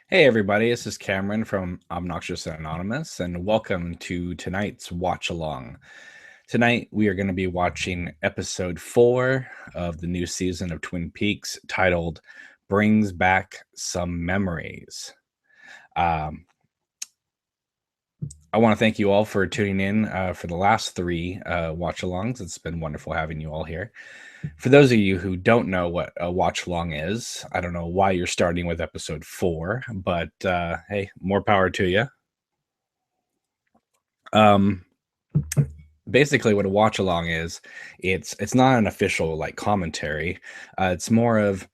Hey everybody, this is Cameron from Obnoxious and Anonymous, and welcome to tonight's Watch Along. Tonight we are going to be watching episode 4 of the new season of Twin Peaks titled Brings Back Some Memories. Um, I want to thank you all for tuning in for the last 3 watch alongs. It's been wonderful having you all here. For those of you who don't know what a watch along is, I don't know why you're starting with episode 4, but hey, more power to you. Um, Basically, what a watch along is, it's not an official like commentary. It's more of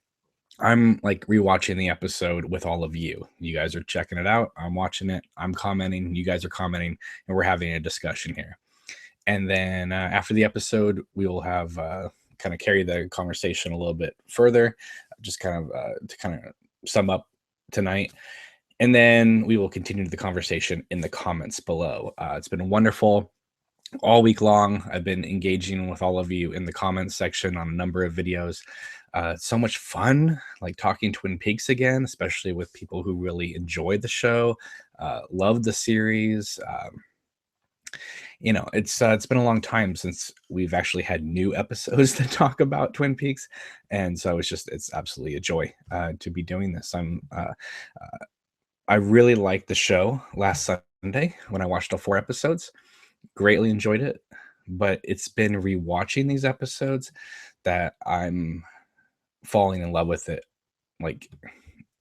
I'm like rewatching the episode with all of you. You guys are checking it out. I'm watching it. I'm commenting. You guys are commenting, and we're having a discussion here. And then after the episode, we will have kind of carry the conversation a little bit further, just kind of to kind of sum up tonight. And then we will continue the conversation in the comments below. It's been wonderful all week long. I've been engaging with all of you in the comments section on a number of videos. It's so much fun, like talking Twin Peaks again, especially with people who really enjoyed the show, love the series. It's been a long time since we've actually had new episodes to talk about Twin Peaks, and so it's absolutely a joy to be doing this. I really liked the show last Sunday when I watched all 4 episodes. Greatly enjoyed it, but it's been rewatching these episodes that I'm falling in love with it, like,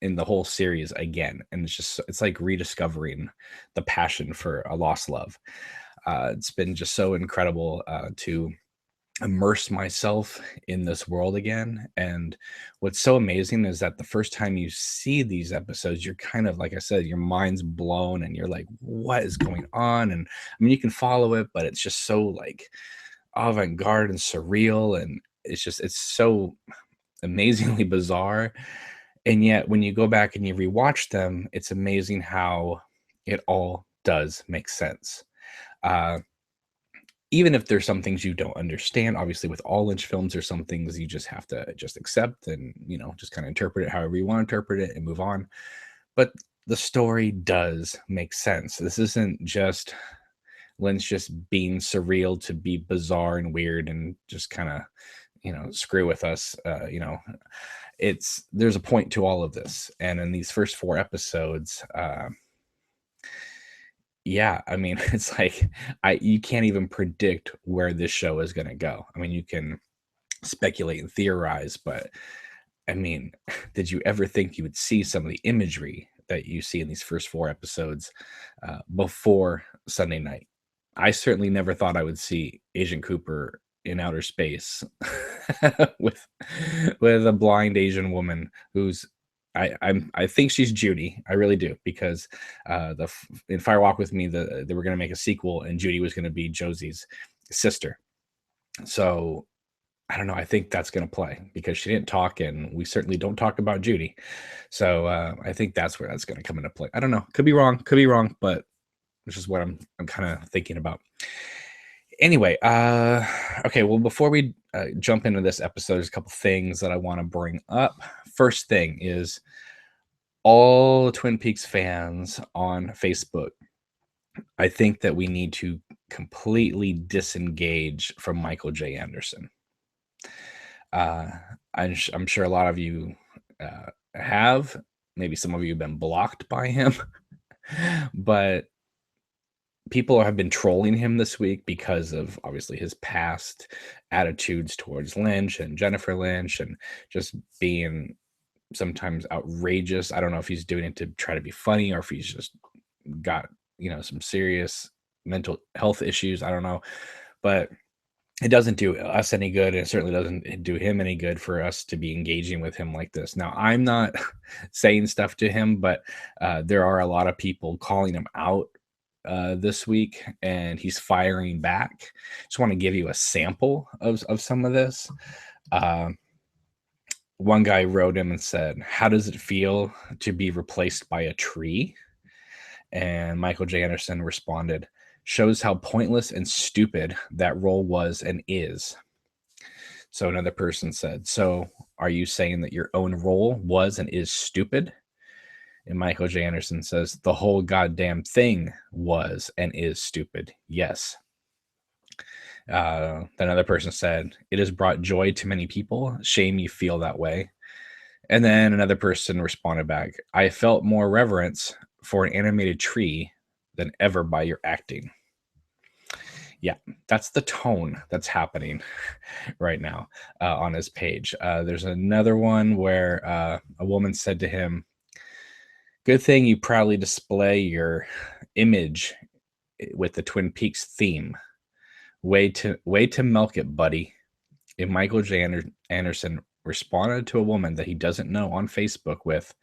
in the whole series again, and it's like rediscovering the passion for a lost love. It's been just so incredible to immerse myself in this world again. And what's so amazing is that the first time you see these episodes, you're kind of, like I said, your mind's blown and you're like, what is going on? And I mean, you can follow it, but it's just so like avant-garde and surreal. And it's so amazingly bizarre. And yet when you go back and you rewatch them, it's amazing how it all does make sense. Uh, Even if there's some things you don't understand, obviously with all Lynch films, there's some things you just have to just accept and, just kind of interpret it however you want to interpret it and move on. But the story does make sense. This isn't just Lynch just being surreal to be bizarre and weird and just kind of, screw with us. There's a point to all of this. And in these first 4 episodes, yeah, I mean, it's like you can't even predict where this show is gonna go. I mean, you can speculate and theorize, but I mean, did you ever think you would see some of the imagery that you see in these first 4 episodes before Sunday night? I certainly never thought I would see Agent Cooper in outer space with with a blind Asian woman who's I think she's Judy. I really do, because in Fire Walk with Me, they were going to make a sequel, and Judy was going to be Josie's sister. So I don't know. I think that's going to play because she didn't talk, and we certainly don't talk about Judy. So I think that's where that's going to come into play. I don't know. Could be wrong, but it's just what I'm kind of thinking about. Anyway, okay. Well, before we jump into this episode, there's a couple things that I want to bring up. First thing is all Twin Peaks fans on Facebook. I think that we need to completely disengage from Michael J. Anderson. Uh, I'm sure a lot of you have. Maybe some of you have been blocked by him, but people have been trolling him this week because of obviously his past attitudes towards Lynch and Jennifer Lynch and just being sometimes outrageous. I don't know if he's doing it to try to be funny or if he's just got, some serious mental health issues. I don't know. But it doesn't do us any good, and it certainly doesn't do him any good for us to be engaging with him like this. Now, I'm not saying stuff to him, but there are a lot of people calling him out this week, and he's firing back. Just want to give you a sample of some of this. One guy wrote him and said, "How does it feel to be replaced by a tree?" And Michael J. Anderson responded, "Shows how pointless and stupid that role was and is." So another person said, "So are you saying that your own role was and is stupid?" And Michael J. Anderson says, the whole goddamn thing was and is stupid. Yes. Another person said, it has brought joy to many people. Shame you feel that way. And then another person responded back, I felt more reverence for an animated tree than ever by your acting. Yeah, that's the tone that's happening right now on his page. There's another one where a woman said to him, good thing you proudly display your image with the Twin Peaks theme. Way to milk it, buddy. And Michael J. Anderson responded to a woman that he doesn't know on Facebook with,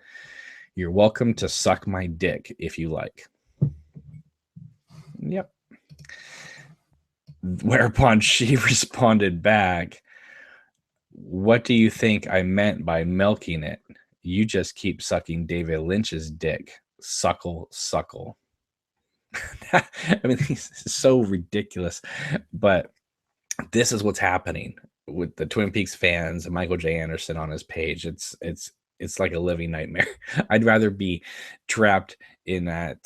you're welcome to suck my dick if you like. Yep. Whereupon she responded back, what do you think I meant by milking it? You just keep sucking David Lynch's dick. Suckle, suckle. I mean, this is so ridiculous. But this is what's happening with the Twin Peaks fans and Michael J. Anderson on his page. It's like a living nightmare. I'd rather be trapped in that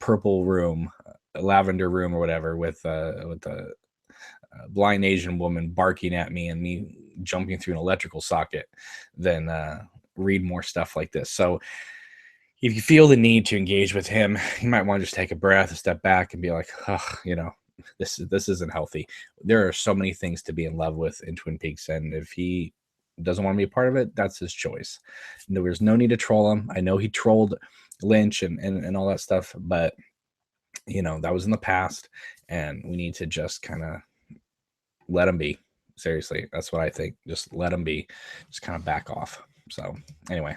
purple room, lavender room or whatever, with a blind Asian woman barking at me and me jumping through an electrical socket than read more stuff like this. So if you feel the need to engage with him, you might want to just take a breath, a step back, and be like, oh, this isn't healthy. There are so many things to be in love with in Twin Peaks, and if he doesn't want to be a part of it, that's his choice. And there was no need to troll him. I know he trolled Lynch and all that stuff, but that was in the past, and we need to just kind of let him be. Seriously, that's what I think. Just let him be. Just kind of back off. So anyway,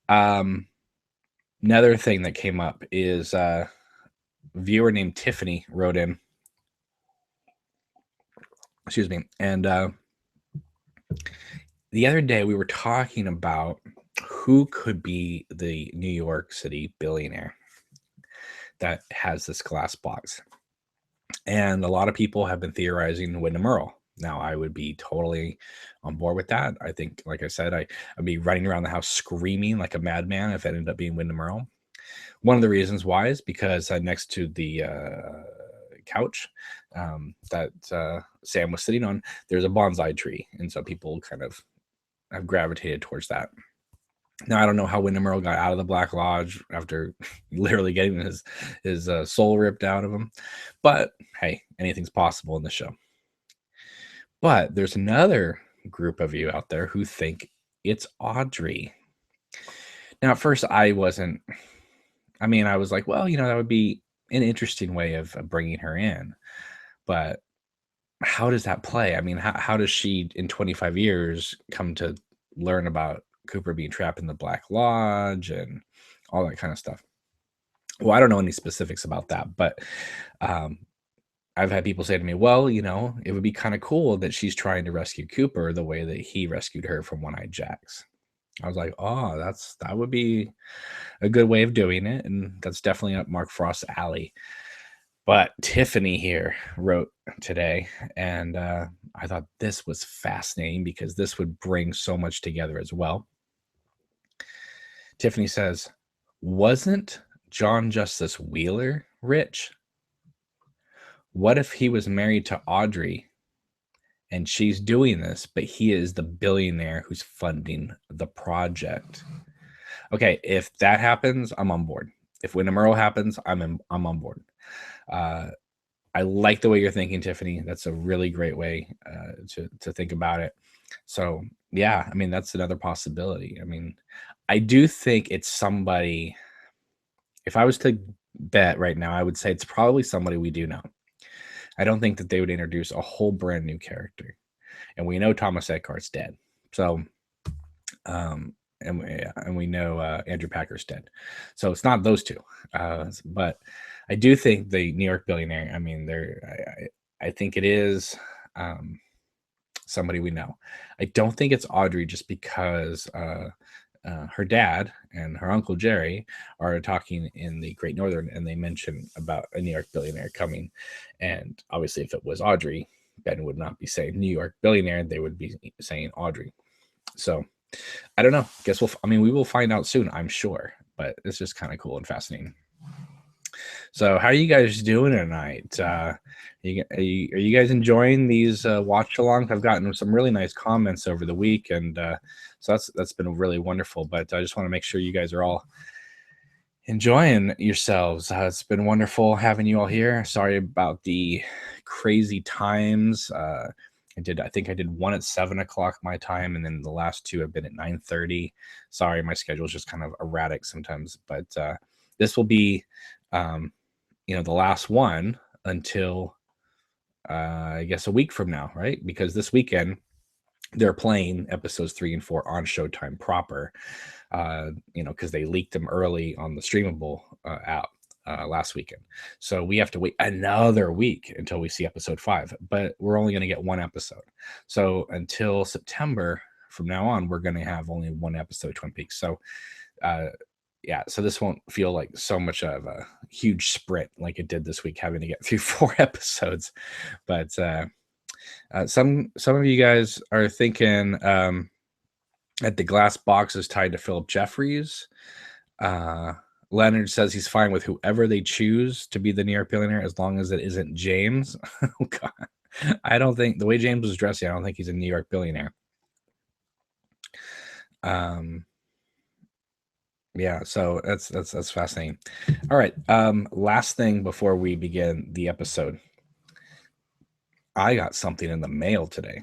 another thing that came up is a viewer named Tiffany wrote in. Excuse me. And the other day we were talking about who could be the New York City billionaire that has this glass box. And a lot of people have been theorizing Wyndham Earle. Now, I would be totally on board with that. I think, like I said, I'd be running around the house screaming like a madman if it ended up being Wyndham Earle. One of the reasons why is because next to the couch that Sam was sitting on, there's a bonsai tree. And so people kind of have gravitated towards that. Now, I don't know how Wyndham Earle got out of the Black Lodge after literally getting his soul ripped out of him. But hey, anything's possible in the show. But there's another group of you out there who think it's Audrey. Now, at first, I was like, well, that would be an interesting way of bringing her in. But how does that play? I mean, how does she, in 25 years, come to learn about Cooper being trapped in the Black Lodge and all that kind of stuff? Well, I don't know any specifics about that, but I've had people say to me, well, it would be kind of cool that she's trying to rescue Cooper the way that he rescued her from One-Eyed Jacks. I was like, oh, that would be a good way of doing it, and that's definitely up Mark Frost's alley. But Tiffany here wrote today, and I thought this was fascinating because this would bring so much together as well. Tiffany says, wasn't John Justice Wheeler rich? What if he was married to Audrey and she's doing this, but he is the billionaire who's funding the project? Okay, if that happens, I'm on board. If Wyndham Earle happens, I'm on board. I like the way you're thinking, Tiffany. That's a really great way to think about it. So yeah, I mean, that's another possibility. I mean, I do think it's somebody. If I was to bet right now, I would say it's probably somebody we do know. I don't think that they would introduce a whole brand new character, and we know Thomas Eckhart's dead. So, and we know Andrew Packer's dead. So it's not those two. But I do think the New York billionaire. I mean, I think it is somebody we know. I don't think it's Audrey just because her dad and her uncle Jerry are talking in the Great Northern, and they mention about a New York billionaire coming. And obviously, if it was Audrey, Ben would not be saying New York billionaire; they would be saying Audrey. So I don't know. Guess I mean, we will find out soon, I'm sure, but it's just kind of cool and fascinating. So, how are you guys doing tonight? Are you guys enjoying these watch-alongs? I've gotten some really nice comments over the week, and so that's been really wonderful. But I just want to make sure you guys are all enjoying yourselves. It's been wonderful having you all here. Sorry about the crazy times. I think I did one at 7 o'clock my time, and then the last two have been at 9:30. Sorry, my schedule is just kind of erratic sometimes, but this will be, um, the last one until I guess a week from now, right? Because this weekend they're playing episodes 3 and 4 on Showtime proper, because they leaked them early on the streamable app last weekend. So we have to wait another week until we see episode 5, but we're only going to get one episode. So until September from now on, we're going to have only one episode of Twin Peaks. So, yeah, so this won't feel like so much of a huge sprint like it did this week, having to get through 4 episodes. But some of you guys are thinking that the glass box is tied to Philip Jeffries. Leonard says he's fine with whoever they choose to be the New York billionaire as long as it isn't James. Oh, God. I don't think the way James was dressing, I don't think he's a New York billionaire. Yeah, so that's fascinating. All right. Last thing before we begin the episode. I got something in the mail today.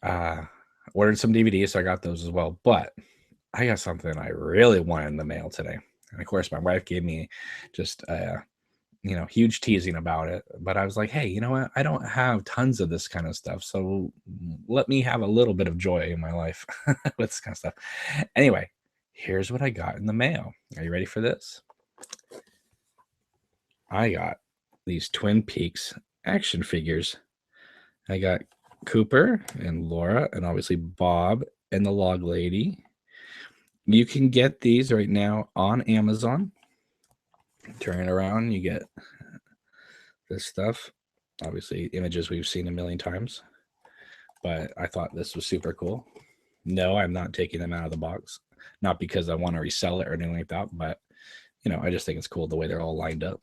Ordered some DVDs, so I got those as well. But I got something I really wanted in the mail today. And of course, my wife gave me just huge teasing about it. But I was like, hey, you know what? I don't have tons of this kind of stuff. So let me have a little bit of joy in my life with this kind of stuff. Anyway, here's what I got in the mail. Are you ready for this? I got these Twin Peaks action figures. I got Cooper and Laura and obviously Bob and the Log Lady. You can get these right now on Amazon. Turn it around, you get this stuff. Obviously, images we've seen a million times, but I thought this was super cool. No, I'm not taking them out of the box. Not because I want to resell it or anything like that, but I just think it's cool the way they're all lined up.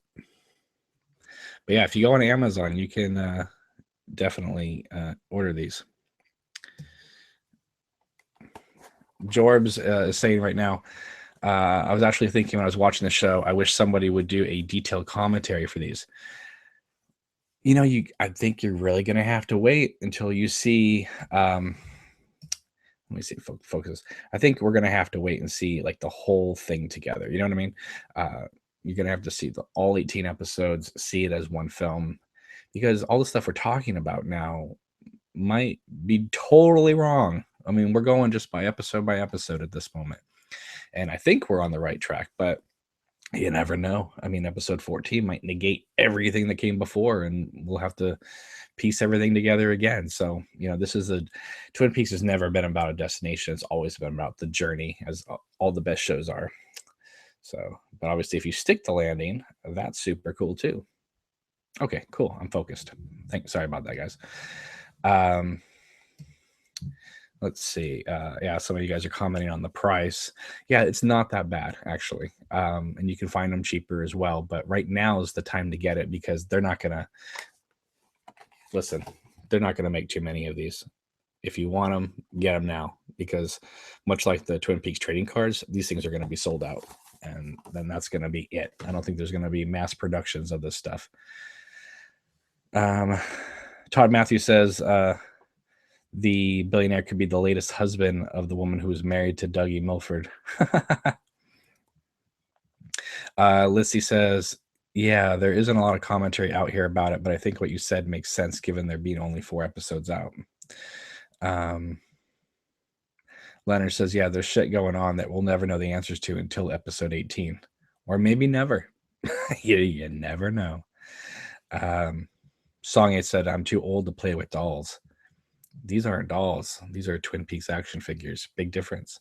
But yeah, if you go on Amazon, you can definitely order these. Jorbs is saying right now, I was actually thinking when I was watching the show, I wish somebody would do a detailed commentary for these. I think you're really going to have to wait until you see, let me see, focus. I think we're going to have to wait and see like the whole thing together. You know what I mean? You're going to have to see all 18 episodes, see it as one film, because all the stuff we're talking about now might be totally wrong. I mean, we're going just by episode at this moment. And I think we're on the right track, but you never know. I mean, episode 14 might negate everything that came before, and we'll have to piece everything together again. So, Twin Peaks has never been about a destination. It's always been about the journey, as all the best shows are. So, but obviously, if you stick the landing, that's super cool too. Okay, cool. I'm focused. Sorry about that, guys. Let's see. Yeah, some of you guys are commenting on the price. Yeah, it's not that bad, actually. And you can find them cheaper as well. But right now is the time to get it, because they're not going to make too many of these. If you want them, get them now, because much like the Twin Peaks trading cards, these things are going to be sold out. And then that's going to be it. I don't think there's going to be mass productions of this stuff. Todd Matthews says, the billionaire could be the latest husband of the woman who was married to Dougie Milford. Lissy says, yeah, there isn't a lot of commentary out here about it, but I think what you said makes sense given there being only 4 episodes out. Leonard says, yeah, there's shit going on that we'll never know the answers to until episode 18, or maybe never. You never know. Song 8 said, I'm too old to play with dolls. These aren't dolls. These are Twin Peaks action figures. Big difference.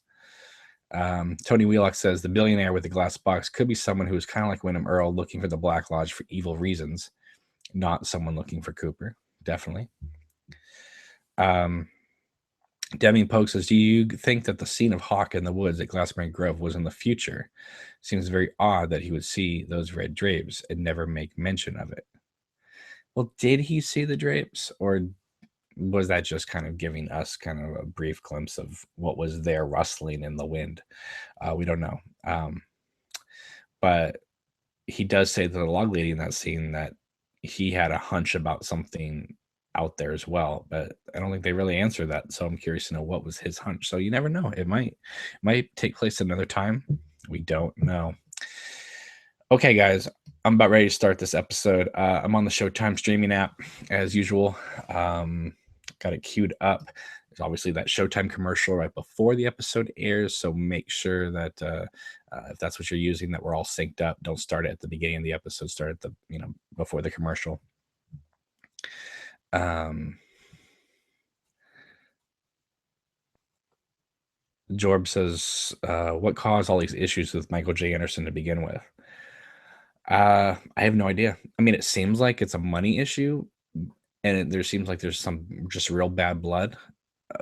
Tony Wheelock says the billionaire with the glass box could be someone who is kind of like Wyndham Earl, looking for the Black Lodge for evil reasons, not someone looking for Cooper. Definitely. Demi Poke says, do you think that the scene of Hawk in the woods at Glassberry Grove was in the future? Seems very odd that he would see those red drapes and never make mention of it. Well, did he see the drapes, or was that just kind of giving us kind of a brief glimpse of what was there rustling in the wind? We don't know. But he does say to the log lady in that scene that he had a hunch about something out there as well, but I don't think they really answer that. So I'm curious to know what was his hunch. So you never know. It might take place another time. We don't know. Okay, guys, I'm about ready to start this episode. I'm on the Showtime streaming app as usual. Got it queued up. There's obviously that Showtime commercial right before the episode airs, so make sure that if that's what you're using, that we're all synced up. Don't start it at the beginning of the episode. Start at the before the commercial. Jorb says, "What caused all these issues with Michael J. Anderson to begin with?" I have no idea. I mean, it seems like it's a money issue, and there seems like there's some just real bad blood,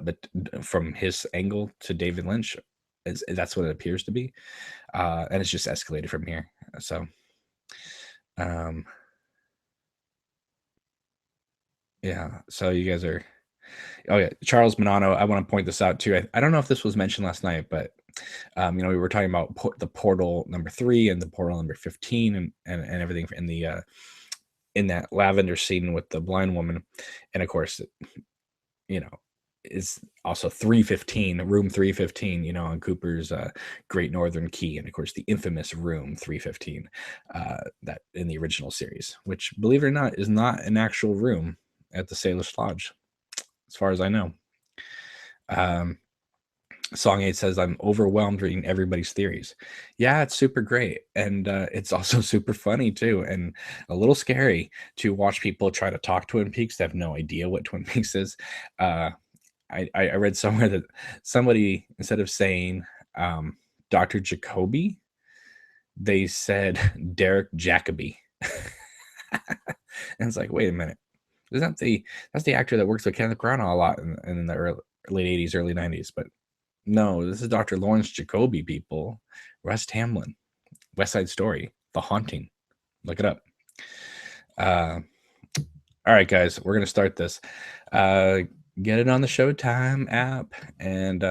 but from his angle to David Lynch, that's what it appears to be, and it's just escalated from here. So, yeah. So you guys are. Oh yeah, Charles Manano. I want to point this out too. I don't know if this was mentioned last night, but we were talking about the portal number 3 and the portal number 15 and everything in the in that lavender scene with the blind woman, and of course, is also 315, room 315, on Cooper's Great Northern Key, and of course the infamous room 315 that in the original series, which, believe it or not, is not an actual room at the Salish Lodge, as far as I know. Song 8 says, I'm overwhelmed reading everybody's theories. Yeah, it's super great. And it's also super funny, too, and a little scary to watch people try to talk Twin Peaks. They have no idea what Twin Peaks is. I read somewhere that somebody, instead of saying Dr. Jacoby, they said Derek Jacoby. And it's like, wait a minute. That's the actor that works with Kenneth Branagh a lot in the late 80s, early 90s. But no, this is Dr. Lawrence Jacoby, people. West Hamlin, West Side Story, The Haunting. Look it up. All right, guys, we're going to start this. Get it on the Showtime app, and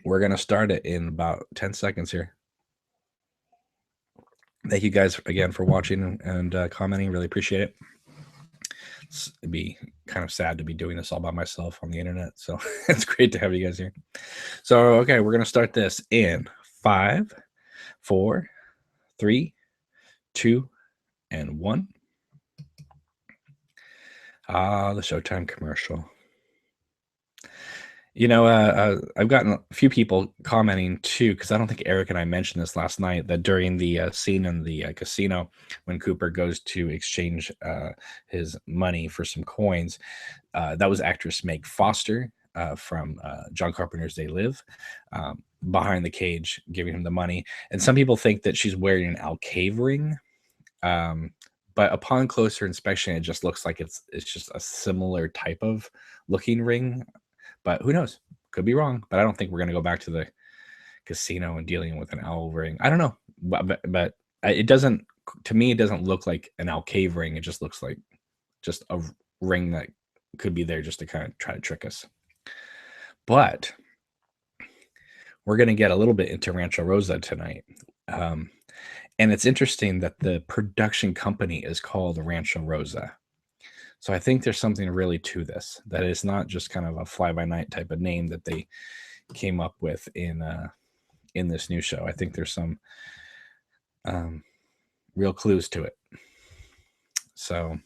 we're going to start it in about 10 seconds here. Thank you guys again for watching and commenting. Really appreciate it. It'd be kind of sad to be doing this all by myself on the internet, so it's great to have you guys here. So, okay, we're going to start this in 5, 4, 3, 2, and 1. The Showtime commercial. I've gotten a few people commenting too, because I don't think Eric and I mentioned this last night, that during the scene in the casino, when Cooper goes to exchange his money for some coins, that was actress Meg Foster from John Carpenter's They Live, behind the cage, giving him the money. And some people think that she's wearing an Alcave ring. But upon closer inspection, it just looks like it's just a similar type of looking ring. But who knows? Could be wrong. But I don't think we're going to go back to the casino and dealing with an owl ring. I don't know. But it doesn't, to me, it doesn't look like an Alcave ring. It just looks like just a ring that could be there just to kind of try to trick us. But we're going to get a little bit into Rancho Rosa tonight. And it's interesting that the production company is called Rancho Rosa. So I think there's something really to this, that it's not just kind of a fly-by-night type of name that they came up with in this new show. I think there's some real clues to it. So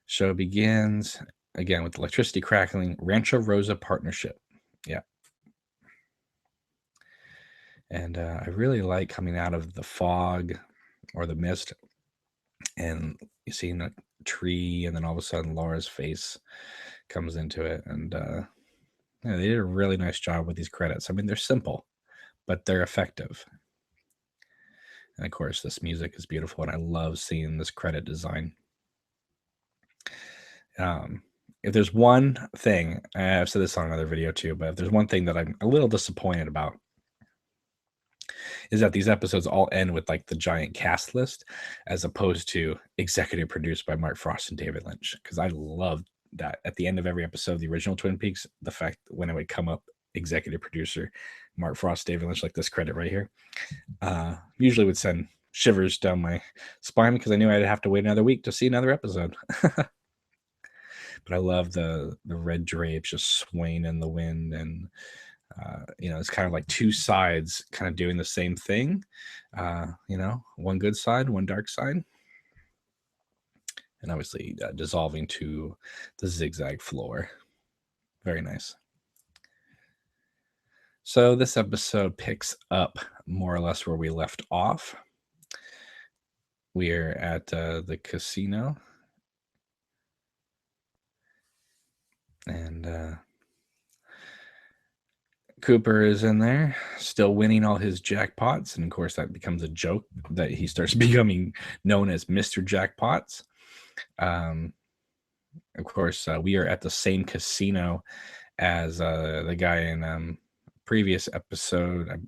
show begins again with electricity crackling, Rancho Rosa partnership. Yeah. And I really like coming out of the fog or the mist, and you see a tree, and then all of a sudden Laura's face comes into it. And they did a really nice job with these credits. I mean, they're simple, but they're effective. And of course, this music is beautiful, and I love seeing this credit design. if there's one thing, I've said this on another video too, but if there's one thing that I'm a little disappointed about, is that these episodes all end with like the giant cast list as opposed to executive produced by Mark Frost and David Lynch. Because I loved that at the end of every episode, the original Twin Peaks, the fact that when it would come up, executive producer Mark Frost, David Lynch, like this credit right here, usually would send shivers down my spine because I knew I'd have to wait another week to see another episode. But I love the red drapes just swaying in the wind, and it's kind of like two sides kind of doing the same thing. One good side, one dark side, and obviously dissolving to the zigzag floor. Very nice. So this episode picks up more or less where we left off. We're at the casino, and Cooper is in there, still winning all his jackpots, and of course that becomes a joke that he starts becoming known as Mr. Jackpots. Of course, we are at the same casino as the guy in previous episode,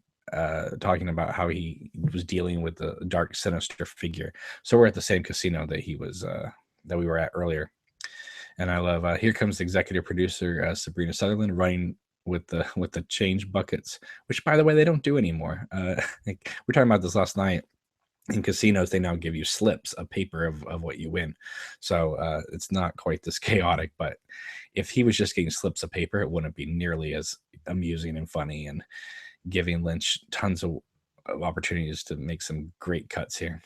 talking about how he was dealing with the dark, sinister figure. So we're at the same casino that he was that we were at earlier. And I love here comes the executive producer Sabrina Sutherland running with the change buckets, which by the way they don't do anymore. We were talking about this last night. In casinos, they now give you slips, a paper of what you win. So it's not quite this chaotic, but if he was just getting slips of paper, it wouldn't be nearly as amusing and funny and giving Lynch tons of opportunities to make some great cuts here.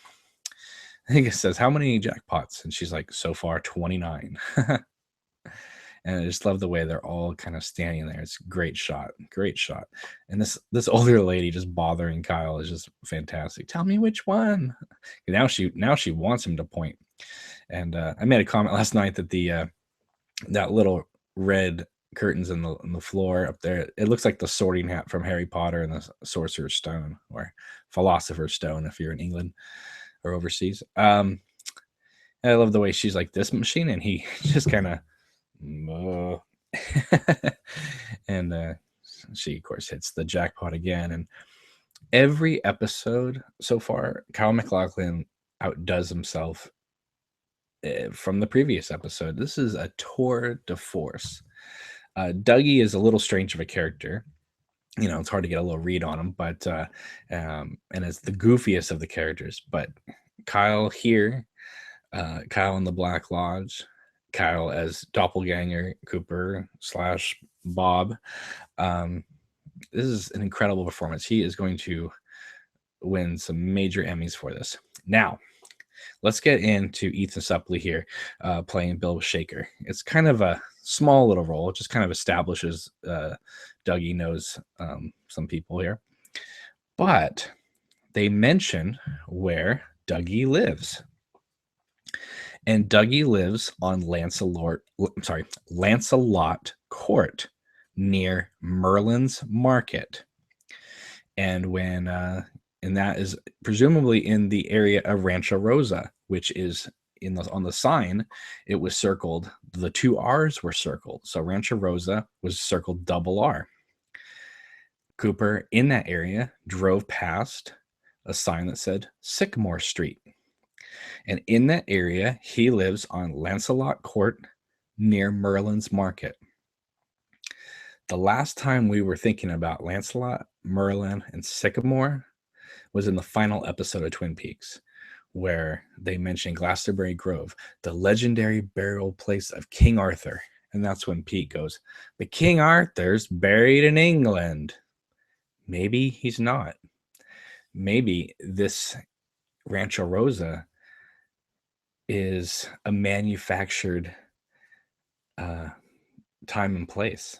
I think it says, how many jackpots? And she's like, so far 29. And I just love the way they're all kind of standing there. It's a great shot. And this older lady just bothering Kyle is just fantastic. Tell me which one. Now she wants him to point. And I made a comment last night that the that little red curtains in the floor up there, it looks like the sorting hat from Harry Potter and the Sorcerer's Stone, or Philosopher's Stone if you're in England or overseas. I love the way she's like, this machine, and he just kind of and she of course hits the jackpot again. And every episode so far, Kyle MacLachlan outdoes himself from the previous episode. This is a tour de force. Dougie is a little strange of a character. It's hard to get a little read on him, but and it's the goofiest of the characters. But Kyle here, Kyle in the Black Lodge, Kyle as doppelganger Cooper / Bob. This is an incredible performance. He is going to win some major Emmys for this. Now, let's get into Ethan Suplee here, playing Bill Shaker. It's kind of a small little role. It just kind of establishes Dougie knows some people here. But they mention where Dougie lives. And Dougie lives on Lancelot Court near Merlin's Market. And and that is presumably in the area of Rancho Rosa, which is on the sign, it was circled. The two R's were circled. So Rancho Rosa was circled R. Cooper in that area drove past a sign that said Sycamore Street. And in that area, he lives on Lancelot Court near Merlin's Market. The last time we were thinking about Lancelot, Merlin, and Sycamore was in the final episode of Twin Peaks, where they mentioned Glastonbury Grove, the legendary burial place of King Arthur. And that's when Pete goes, but King Arthur's buried in England. Maybe he's not. Maybe this Rancho Rosa is a manufactured time and place.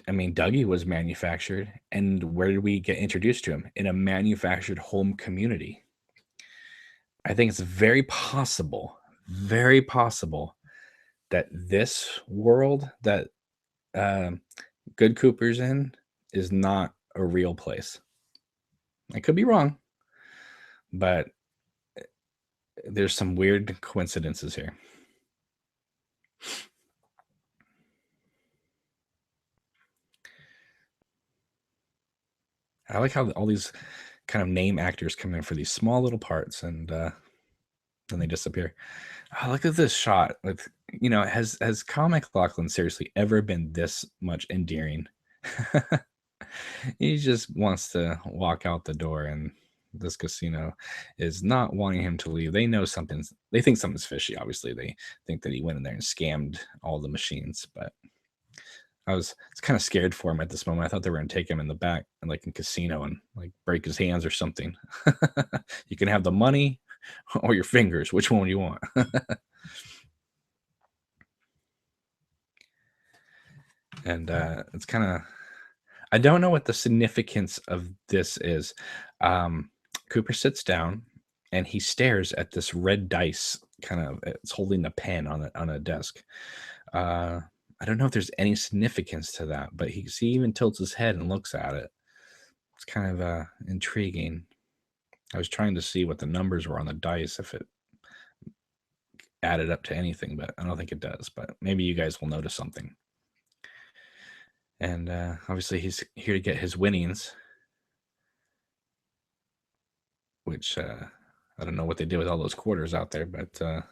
I mean, Dougie was manufactured, and where did we get introduced to him? In a manufactured home community. I think it's very possible that this world that Good Cooper's in is not a real place. I could be wrong, but there's some weird coincidences here. I like how all these kind of name actors come in for these small little parts, and then they disappear. Oh, look at this shot. With has Kyle MacLachlan seriously ever been this much endearing? He just wants to walk out the door, and this casino is not wanting him to leave. They know something's. They think something's fishy. Obviously, they think that he went in there and scammed all the machines. But I was kind of scared for him at this moment. I thought they were going to take him in the back and like in casino and like break his hands or something. You can have the money or your fingers. Which one do you want? And it's kind of. I don't know what the significance of this is. Um, Cooper sits down and he stares at this red dice. Kind of, it's holding a pen on a desk. Uh, I don't know if there's any significance to that, but he even tilts his head and looks at it. It's kind of intriguing. I was trying to see what the numbers were on the dice, if it added up to anything, but I don't think it does. But maybe you guys will notice something. And obviously, he's here to get his winnings, which I don't know what they did with all those quarters out there, but of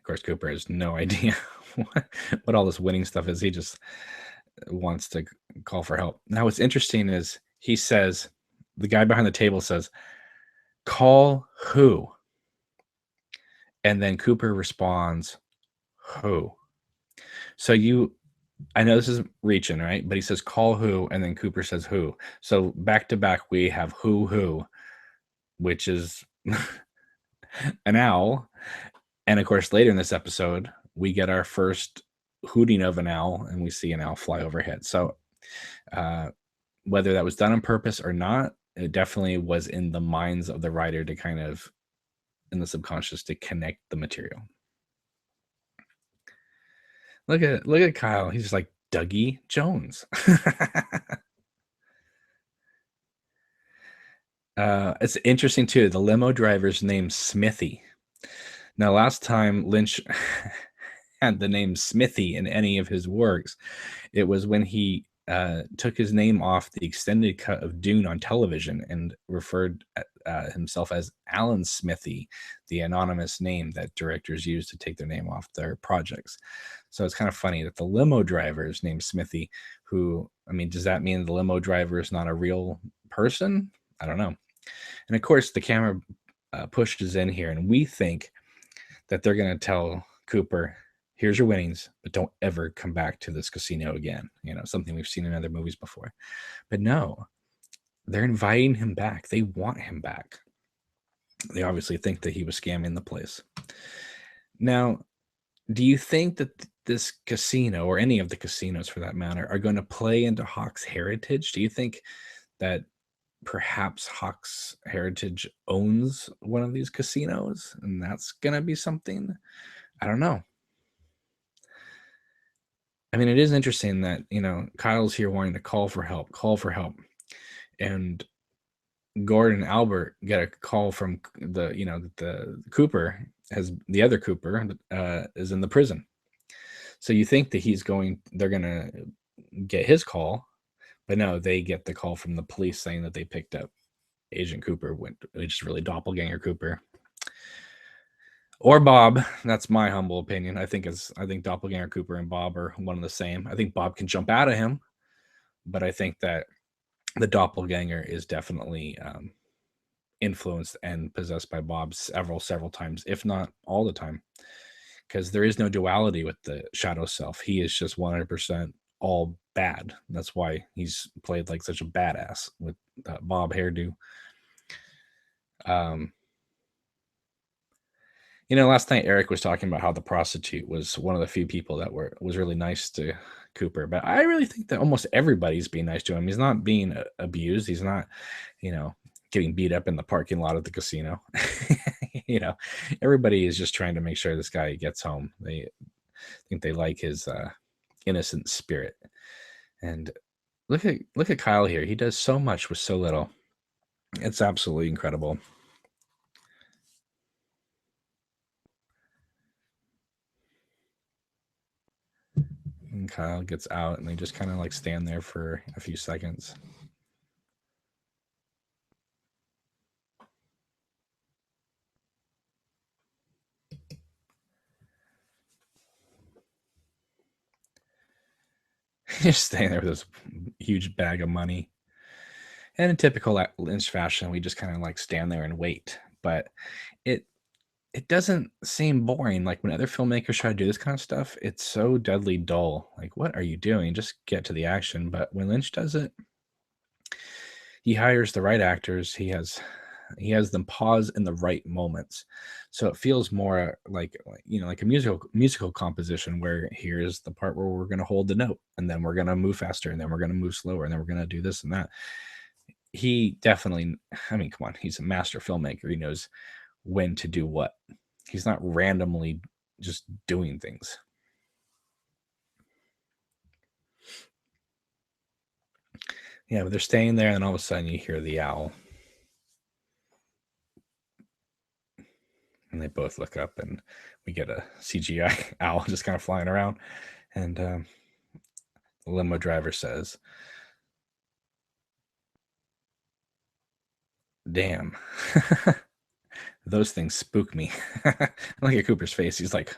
course, Cooper has no idea what all this winning stuff is. He just wants to call for help. Now, what's interesting is he says, the guy behind the table says, "Call who?" And then Cooper responds, "Who?" So I know this is reaching, right? But he says, "Call who?" And then Cooper says, "Who?" So back to back, we have who, which is an owl. And of course, later in this episode, we get our first hooting of an owl, and we see an owl fly overhead. So whether that was done on purpose or not, it definitely was in the minds of the writer to kind of, in the subconscious, to connect the material. Look at Kyle. He's just like Dougie Jones. It's interesting too. The limo driver's name's Smithy. Now, last time Lynch had the name Smithy in any of his works, it was when he took his name off the extended cut of Dune on television and referred himself as Alan Smithy, the anonymous name that directors use to take their name off their projects. So it's kind of funny that the limo driver is named Smithy, who, I mean, does that mean the limo driver is not a real person? I don't know. And of course, the camera pushes in here, and we think that they're going to tell Cooper, "Here's your winnings, but don't ever come back to this casino again." Something we've seen in other movies before. But no, they're inviting him back. They want him back. They obviously think that he was scamming the place. Now, do you think that this casino, or any of the casinos for that matter, are going to play into Hawk's heritage? Do you think that perhaps Hawk's heritage owns one of these casinos, and that's going to be something? I don't know. I mean, it is interesting that, Kyle's here wanting to call for help, and Gordon and Albert get a call from the Cooper, has the other Cooper is in the prison. So you think that they're going to get his call, but no, they get the call from the police saying that they picked up Agent Cooper, which is really Doppelganger Cooper. Or Bob. That's my humble opinion. I think Doppelganger Cooper and Bob are one and the same. I think Bob can jump out of him, but I think that the Doppelganger is definitely influenced and possessed by Bob several times, if not all the time, because there is no duality with the shadow self. He is just 100% all bad. That's why he's played like such a badass with that Bob hairdo. Last night Eric was talking about how the prostitute was one of the few people that was really nice to Cooper, but I really think that almost everybody's being nice to him. He's not being abused. He's not, getting beat up in the parking lot of the casino. Everybody is just trying to make sure this guy gets home. They think they like his innocent spirit. And look at Kyle here. He does so much with so little. It's absolutely incredible. and Kyle gets out, and they just kind of like stand there for a few seconds. Just staying there with this huge bag of money. And in typical Lynch fashion, we just kind of like stand there and wait. But it doesn't seem boring. Like when other filmmakers try to do this kind of stuff, it's so deadly dull. Like, what are you doing? Just get to the action. But when Lynch does it, he hires the right actors. He has them pause in the right moments, so it feels more like like a musical composition, where here's the part where we're going to hold the note, and then we're going to move faster, and then we're going to move slower, and then we're going to do this and that. He definitely, I mean, come on, he's a master filmmaker. He knows when to do what. He's not randomly just doing things. Yeah, but they're staying there, and all of a sudden you hear the owl. And they both look up, and we get a CGI owl just kind of flying around. And the limo driver says, "Damn, those things spook me." Look at Cooper's face. He's like,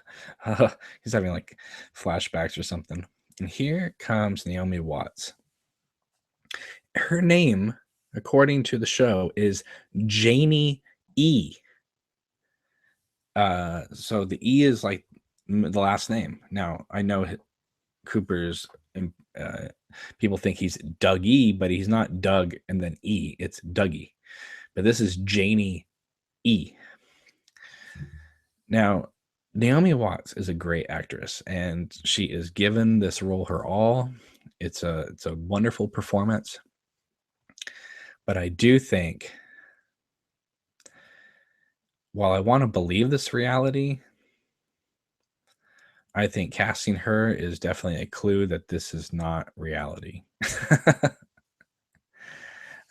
he's having like flashbacks or something. And here comes Naomi Watts. Her name, according to the show, is Janie E. So the E is like the last name. Now I know Cooper's people think he's Doug E, but he's not Doug and then E. It's Dougie. But this is Janie E. Now, Naomi Watts is a great actress, and she is given this role her all. It's a wonderful performance. But I do think, while I want to believe this reality, I think casting her is definitely a clue that this is not reality.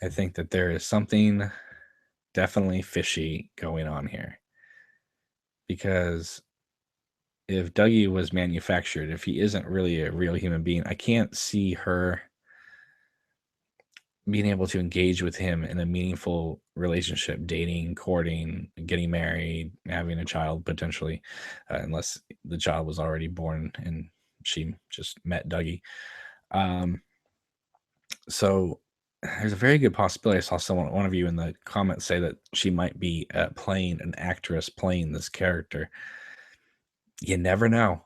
I think that there is something definitely fishy going on here. Because if Dougie was manufactured, if he isn't really a real human being, I can't see her being able to engage with him in a meaningful relationship, dating, courting, getting married, having a child potentially, unless the child was already born and she just met Dougie. So there's a very good possibility. I saw one of you in the comments say that she might be playing an actress playing this character. You never know.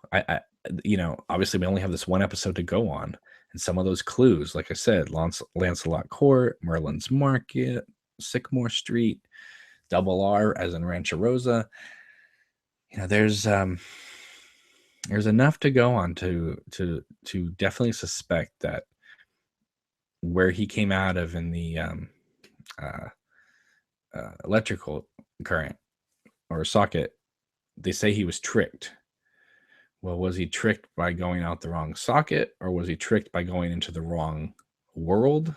Obviously we only have this one episode to go on, and some of those clues, like I said, Lancelot Court, Merlin's Market, Sycamore Street, Double R, as in Rancho Rosa. There's enough to go on to definitely suspect that where he came out of in the electrical current or socket, they say he was tricked. Well, was he tricked by going out the wrong socket, or was he tricked by going into the wrong world?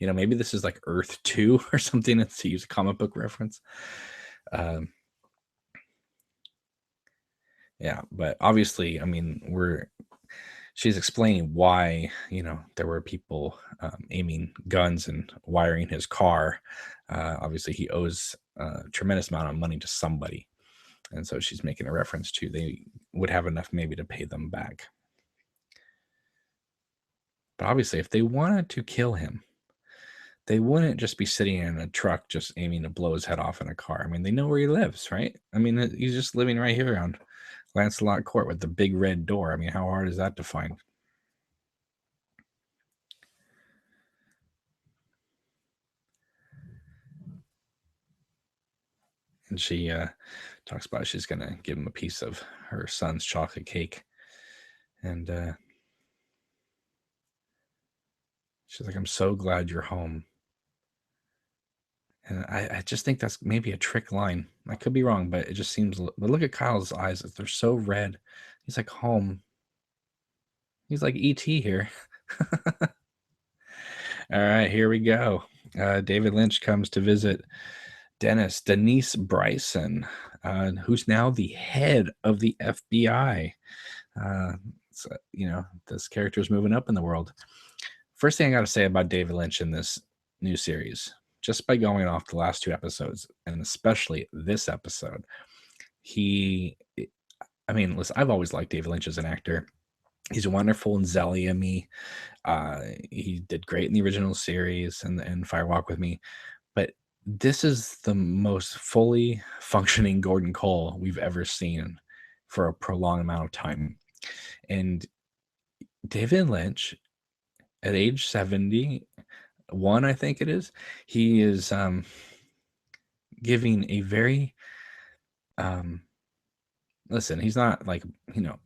Maybe this is like Earth 2 or something, to use a comic book reference. Yeah, but obviously, I mean, she's explaining why, there were people aiming guns and wiring his car. Obviously, he owes a tremendous amount of money to somebody. And so she's making a reference to they would have enough maybe to pay them back. But obviously, if they wanted to kill him, they wouldn't just be sitting in a truck just aiming to blow his head off in a car. I mean, they know where he lives, right? I mean, he's just living right here on Lancelot Court with the big red door. I mean, how hard is that to find? And she talks about she's going to give him a piece of her son's chocolate cake. And she's like, "I'm so glad you're home." And I just think that's maybe a trick line. I could be wrong, but it just seems. But look at Kyle's eyes; they're so red. He's like home. He's like ET here. All right, here we go. David Lynch comes to visit Denise Bryson, who's now the head of the FBI. it's this character is moving up in the world. First thing I got to say about David Lynch in this new series, just by going off the last two episodes, and especially this episode, he, I mean, listen, I've always liked David Lynch as an actor. He's wonderful in Zelly and Me. He did great in the original series and Fire Walk with Me. But this is the most fully functioning Gordon Cole we've ever seen for a prolonged amount of time. And David Lynch, at age 71, I think it is, he is giving a very listen, he's not like,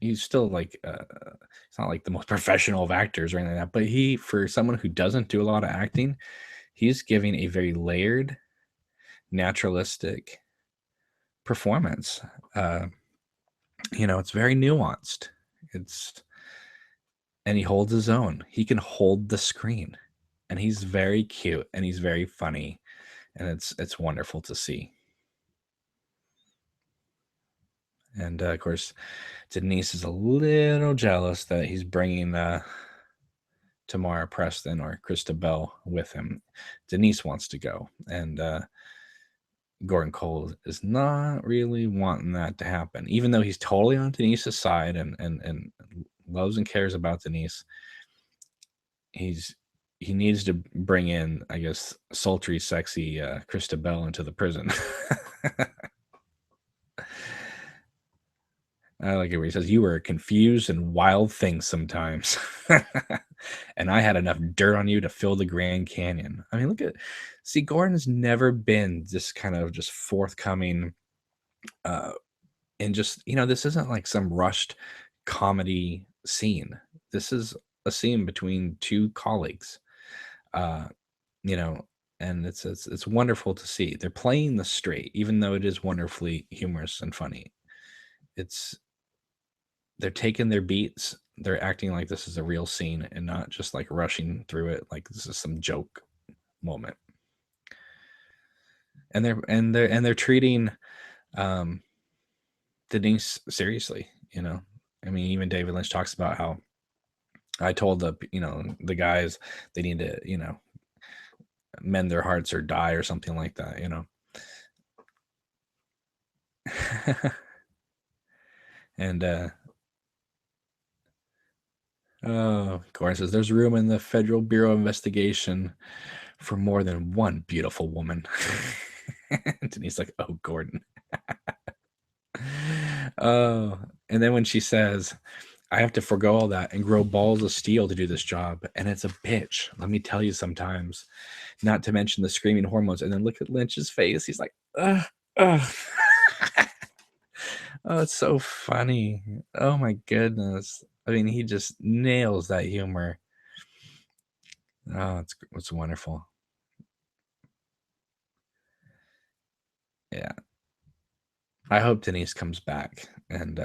he's still like he's not like the most professional of actors or anything like that, but he, for someone who doesn't do a lot of acting, he's giving a very layered, naturalistic performance. It's very nuanced. And he holds his own. He can hold the screen, and he's very cute and he's very funny, and it's wonderful to see. And of course, Denise is a little jealous that he's bringing Tamara Preston or Krista Bell with him. Denise wants to go, and Gordon Cole is not really wanting that to happen, even though he's totally on Denise's side and loves and cares about Denise. He needs to bring in, I guess, sultry, sexy Krista Bell into the prison. I like it where he says, "You were a confused and wild thing sometimes." And I had enough dirt on you to fill the Grand Canyon. I mean, see, Gordon's never been this kind of just forthcoming, and just, this isn't like some rushed comedy scene. This is a scene between two colleagues, you know, and it's wonderful to see. They're playing the straight, even though it is wonderfully humorous and funny. They're taking their beats. They're acting like this is a real scene and not just like rushing through it like this is some joke moment. And they're treating Denise seriously. I mean, even David Lynch talks about how I told the guys they need to mend their hearts or die or something like that. And Gordon says there's room in the Federal Bureau of Investigation for more than one beautiful woman. And he's like, "Oh, Gordon." Oh, and then when she says, "I have to forego all that and grow balls of steel to do this job," and it's a bitch. Let me tell you, sometimes, not to mention the screaming hormones. And then look at Lynch's face. He's like, ugh, ugh. Oh, it's so funny. Oh my goodness. I mean, he just nails that humor. Oh, it's wonderful. Yeah. I hope Denise comes back and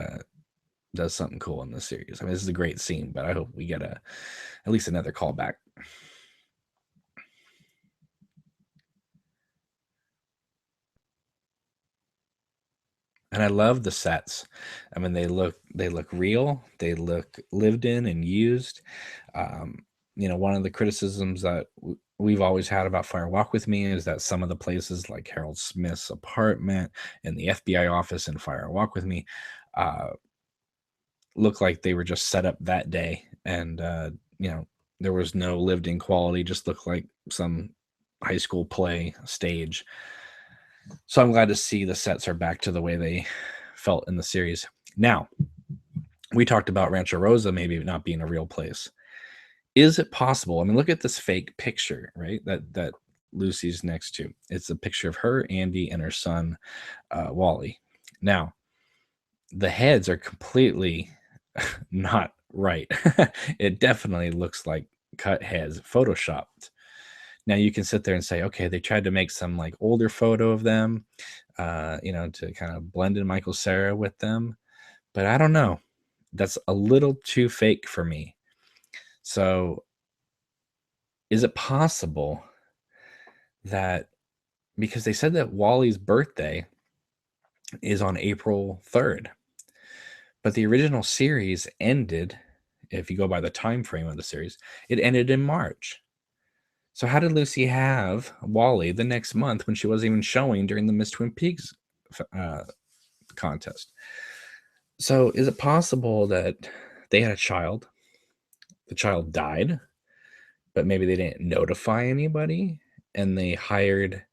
does something cool in this series. I mean, this is a great scene, but I hope we get at least another callback. And I love the sets. I mean, they look real. They look lived in and used. One of the criticisms that we've always had about Fire Walk with Me is that some of the places, like Harold Smith's apartment and the FBI office in Fire Walk with Me, look like they were just set up that day, and there was no lived in quality. Just looked like some high school play stage. So I'm glad to see the sets are back to the way they felt in the series. Now, we talked about Rancho Rosa maybe not being a real place. Is it possible? I mean, look at this fake picture, right? That Lucy's next to. It's a picture of her, Andy, and her son, Wally. Now, the heads are completely not right. It definitely looks like cut heads, photoshopped. Now you can sit there and say, okay, they tried to make some like older photo of them, to kind of blend in Michael Cera with them. But I don't know. That's a little too fake for me. So is it possible that, because they said that Wally's birthday is on April 3rd, but the original series ended if you go by the time frame of the series, it ended in March. So how did Lucy have Wally the next month when she wasn't even showing during the Miss Twin Peaks uh, contest? So is it possible that they had a child, the child died, but maybe they didn't notify anybody, and they hired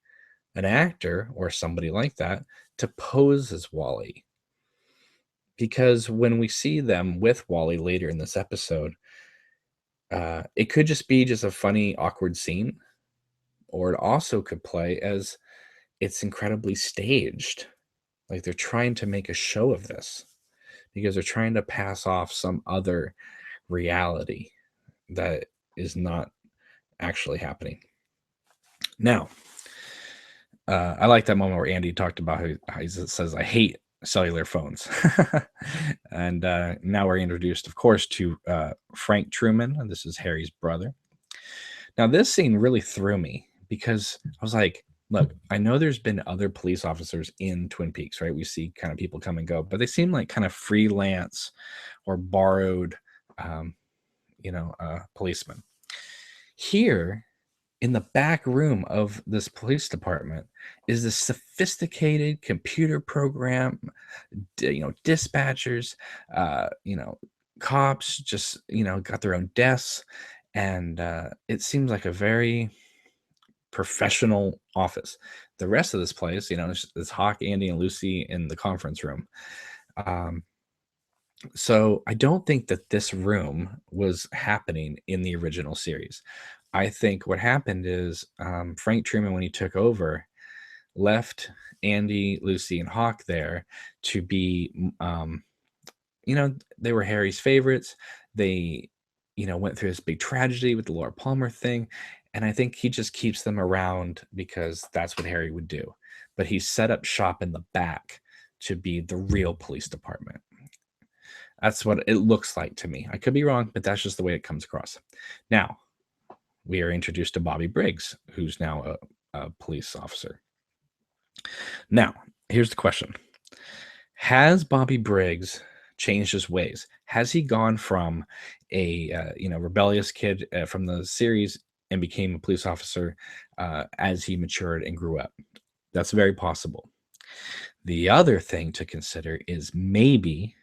an actor or somebody like that to pose as Wally? Because when we see them with Wally later in this episode, it could just be just a funny, awkward scene, or it also could play as it's incredibly staged. Like they're trying to make a show of this because they're trying to pass off some other reality that is not actually happening. Now, I like that moment where Andy talked about how he says, "I hate cellular phones," and now we're introduced, of course, to Frank Truman. And this is Harry's brother. Now, this scene really threw me because I was like, look, I know there's been other police officers in Twin Peaks, right? We see kind of people come and go, but they seem like kind of freelance or borrowed, um, policemen. Here, in the back room of this police department, is this sophisticated computer program, dispatchers, uh, you know, cops, just got their own desks, and it seems like a very professional office. The rest of this place, it's Hawk, Andy, and Lucy in the conference room. Um, so I don't think that this room was happening in the original series. I think what happened is Frank Truman, when he took over, left Andy, Lucy, and Hawk there to be, they were Harry's favorites. They, went through this big tragedy with the Laura Palmer thing. And I think he just keeps them around because that's what Harry would do. But he set up shop in the back to be the real police department. That's what it looks like to me. I could be wrong, but that's just the way it comes across. Now, we are introduced to Bobby Briggs, who's now a police officer. Now, here's the question. Has Bobby Briggs changed his ways? Has he gone from a rebellious kid from the series and became a police officer as he matured and grew up? That's very possible. The other thing to consider is maybe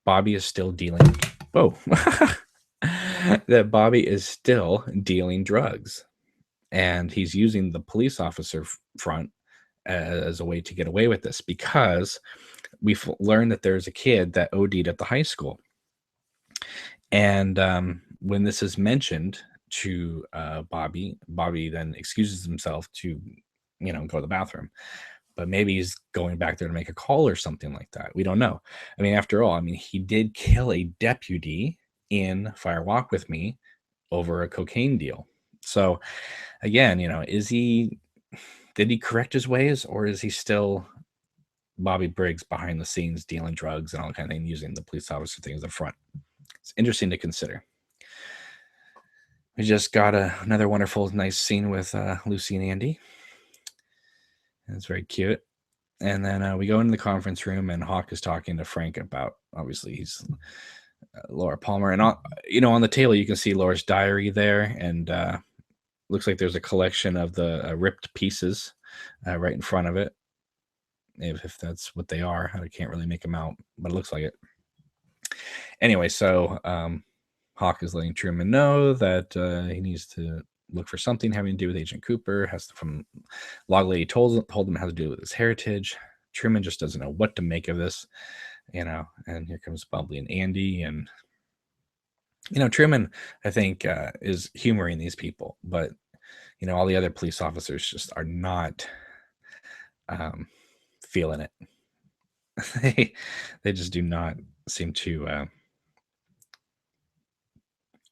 Bobby is still dealing. Oh, that Bobby is still dealing drugs, and he's using the police officer front as a way to get away with this because we've learned that there's a kid that OD'd at the high school. And when this is mentioned to Bobby then excuses himself to, go to the bathroom. But maybe he's going back there to make a call or something like that. We don't know. I mean, after all, he did kill a deputy in Fire Walk with Me over a cocaine deal. So again, did he correct his ways, or is he still Bobby Briggs behind the scenes dealing drugs and all kind of thing, using the police officer thing as a front? It's interesting to consider. We just got another wonderful, nice scene with Lucy and Andy. It's very cute. And then we go into the conference room, and Hawk is talking to Frank about, obviously, he's Laura Palmer. And, on the table, you can see Laura's diary there. And looks like there's a collection of the ripped pieces right in front of it. If that's what they are. I can't really make them out, but it looks like it. Anyway, so Hawk is letting Truman know that he needs to look for something having to do with Agent Cooper. From Log Lady told him how to do it with his heritage. Truman just doesn't know what to make of this, and here comes Bubbly and Andy. And, Truman, I think, is humoring these people, but, all the other police officers just are not feeling it. they just do not seem to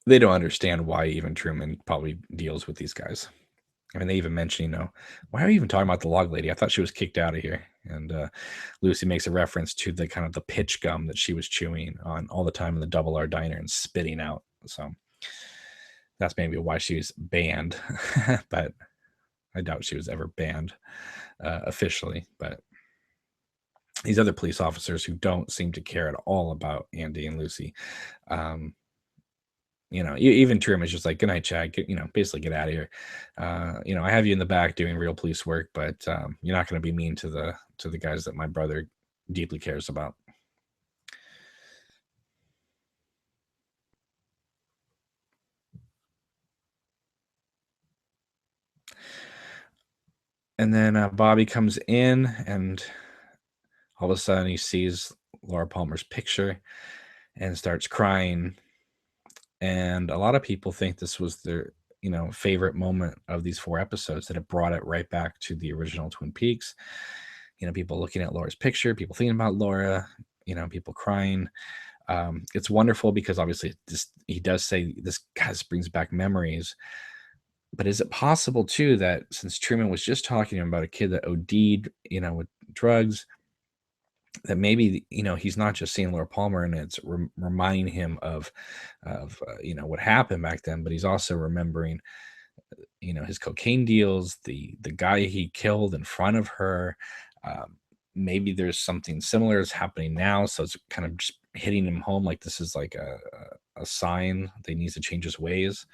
they don't understand why even Truman probably deals with these guys. I mean, they even mention, why are you even talking about the Log Lady? I thought she was kicked out of here. And Lucy makes a reference to the kind of the pitch gum that she was chewing on all the time in the Double R Diner and spitting out. So that's maybe why she was banned, but I doubt she was ever banned officially. But these other police officers who don't seem to care at all about Andy and Lucy. Um, even Truman is just like, "Good night, Chad. Basically get out of here. I have you in the back doing real police work, but you're not going to be mean to the guys that my brother deeply cares about." And then Bobby comes in, and all of a sudden he sees Laura Palmer's picture and starts crying. And a lot of people think this was their favorite moment of these 4 episodes, that it brought it right back to the original Twin Peaks. People looking at Laura's picture, people thinking about Laura, people crying. It's wonderful because obviously he does say this, "Guys, brings back memories." But is it possible too that since Truman was just talking about a kid that OD'd, with drugs, that maybe he's not just seeing Laura Palmer and it's reminding him of what happened back then, but he's also remembering his cocaine deals, the guy he killed in front of her. Maybe there's something similar is happening now, so it's kind of just hitting him home, like this is like a sign that he needs to change his ways.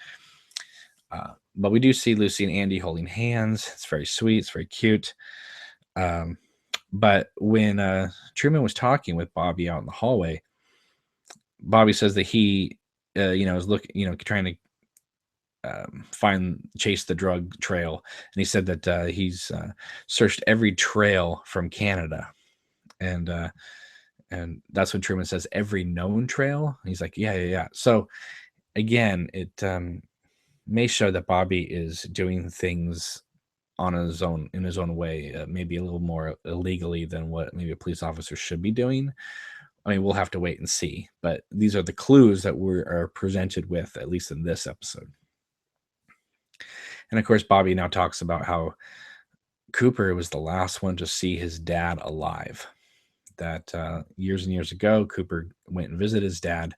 But we do see Lucy and Andy holding hands. It's very sweet. It's very cute. But when Truman was talking with Bobby out in the hallway, Bobby says that he, is looking, trying to chase the drug trail, and he said that he's searched every trail from Canada, and that's when Truman says every known trail. And he's like, yeah, yeah, yeah. So again, it may show that Bobby is doing things in his own way, maybe a little more illegally than what maybe a police officer should be doing. I mean, we'll have to wait and see, but these are the clues that we are presented with, at least in this episode. And of course, Bobby now talks about how Cooper was the last one to see his dad alive. That years and years ago, Cooper went and visited his dad,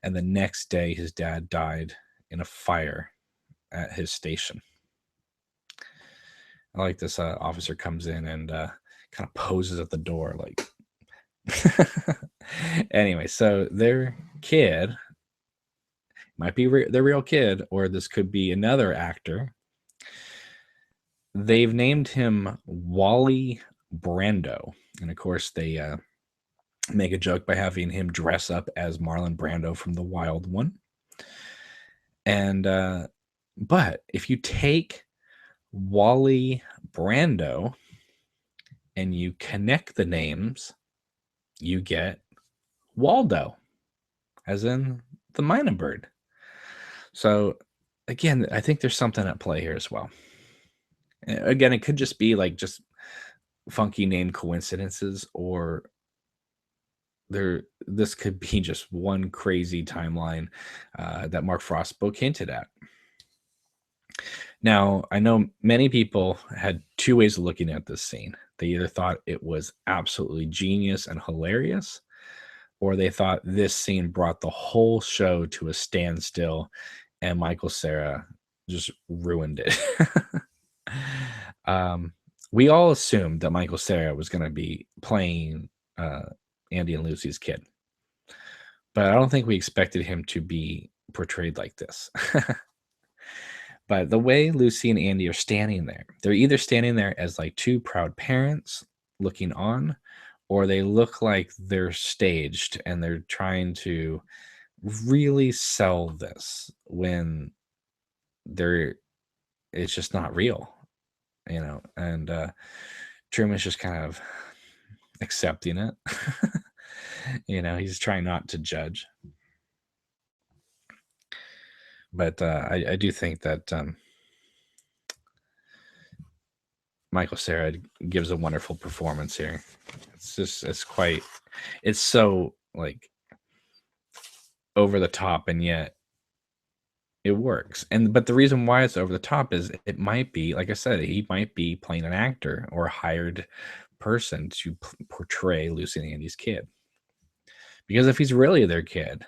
and the next day, his dad died in a fire at his station. I like this officer comes in and kind of poses at the door, like. Anyway, so their kid might be their real kid, or this could be another actor. They've named him Wally Brando, and of course they make a joke by having him dress up as Marlon Brando from The Wild One. And but if you take Wally Brando and you connect the names, you get Waldo, as in the Mina bird. So again, I think there's something at play here as well. Again, it could just be like just funky name coincidences, or this could be just one crazy timeline that Mark Frost's book hinted at. Now, I know many people had 2 ways of looking at this scene. They either thought it was absolutely genius and hilarious, or they thought this scene brought the whole show to a standstill and Michael Cera just ruined it. We all assumed that Michael Cera was going to be playing Andy and Lucy's kid, but I don't think we expected him to be portrayed like this. But the way Lucy and Andy are standing there, they're either standing there as like 2 proud parents looking on, or they look like they're staged and they're trying to really sell this when it's just not real, and Truman's just kind of accepting it. He's trying not to judge. But I do think that Michael Cera gives a wonderful performance here. It's so like over the top, and yet it works. But the reason why it's over the top is it might be, like I said, he might be playing an actor or a hired person to portray Lucy and Andy's kid. Because if he's really their kid,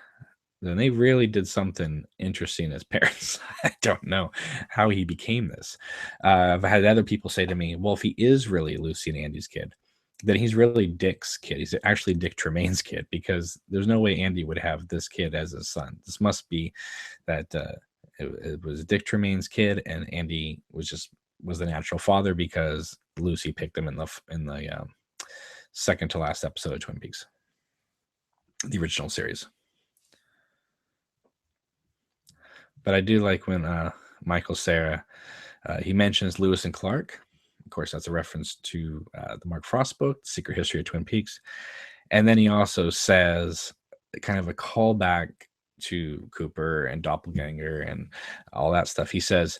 then they really did something interesting as parents. I don't know how he became this. I've had other people say to me, well, if he is really Lucy and Andy's kid, then he's really Dick's kid. He's actually Dick Tremaine's kid, because there's no way Andy would have this kid as his son. This must be that it was Dick Tremaine's kid, and Andy was the natural father because Lucy picked him in the second to last episode of Twin Peaks, the original series. But I do like when Michael Cera he mentions Lewis and Clark. Of course, that's a reference to the Mark Frost book, Secret History of Twin Peaks. And then he also says kind of a callback to Cooper and Doppelganger and all that stuff. He says,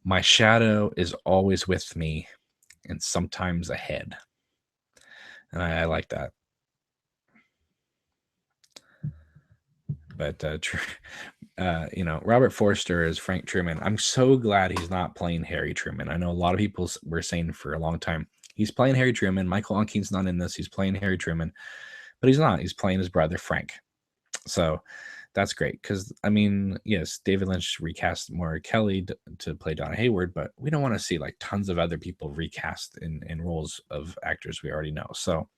"My shadow is always with me and sometimes ahead." And I like that. But Robert Forster is Frank Truman. I'm so glad he's not playing Harry Truman. I know a lot of people were saying for a long time he's playing Harry Truman. Michael Onken's not in this. He's playing Harry Truman, but he's not. He's playing his brother Frank. So that's great because yes, David Lynch recast Maura Kelly to play Donna Hayward, but we don't want to see like tons of other people recast in roles of actors we already know. So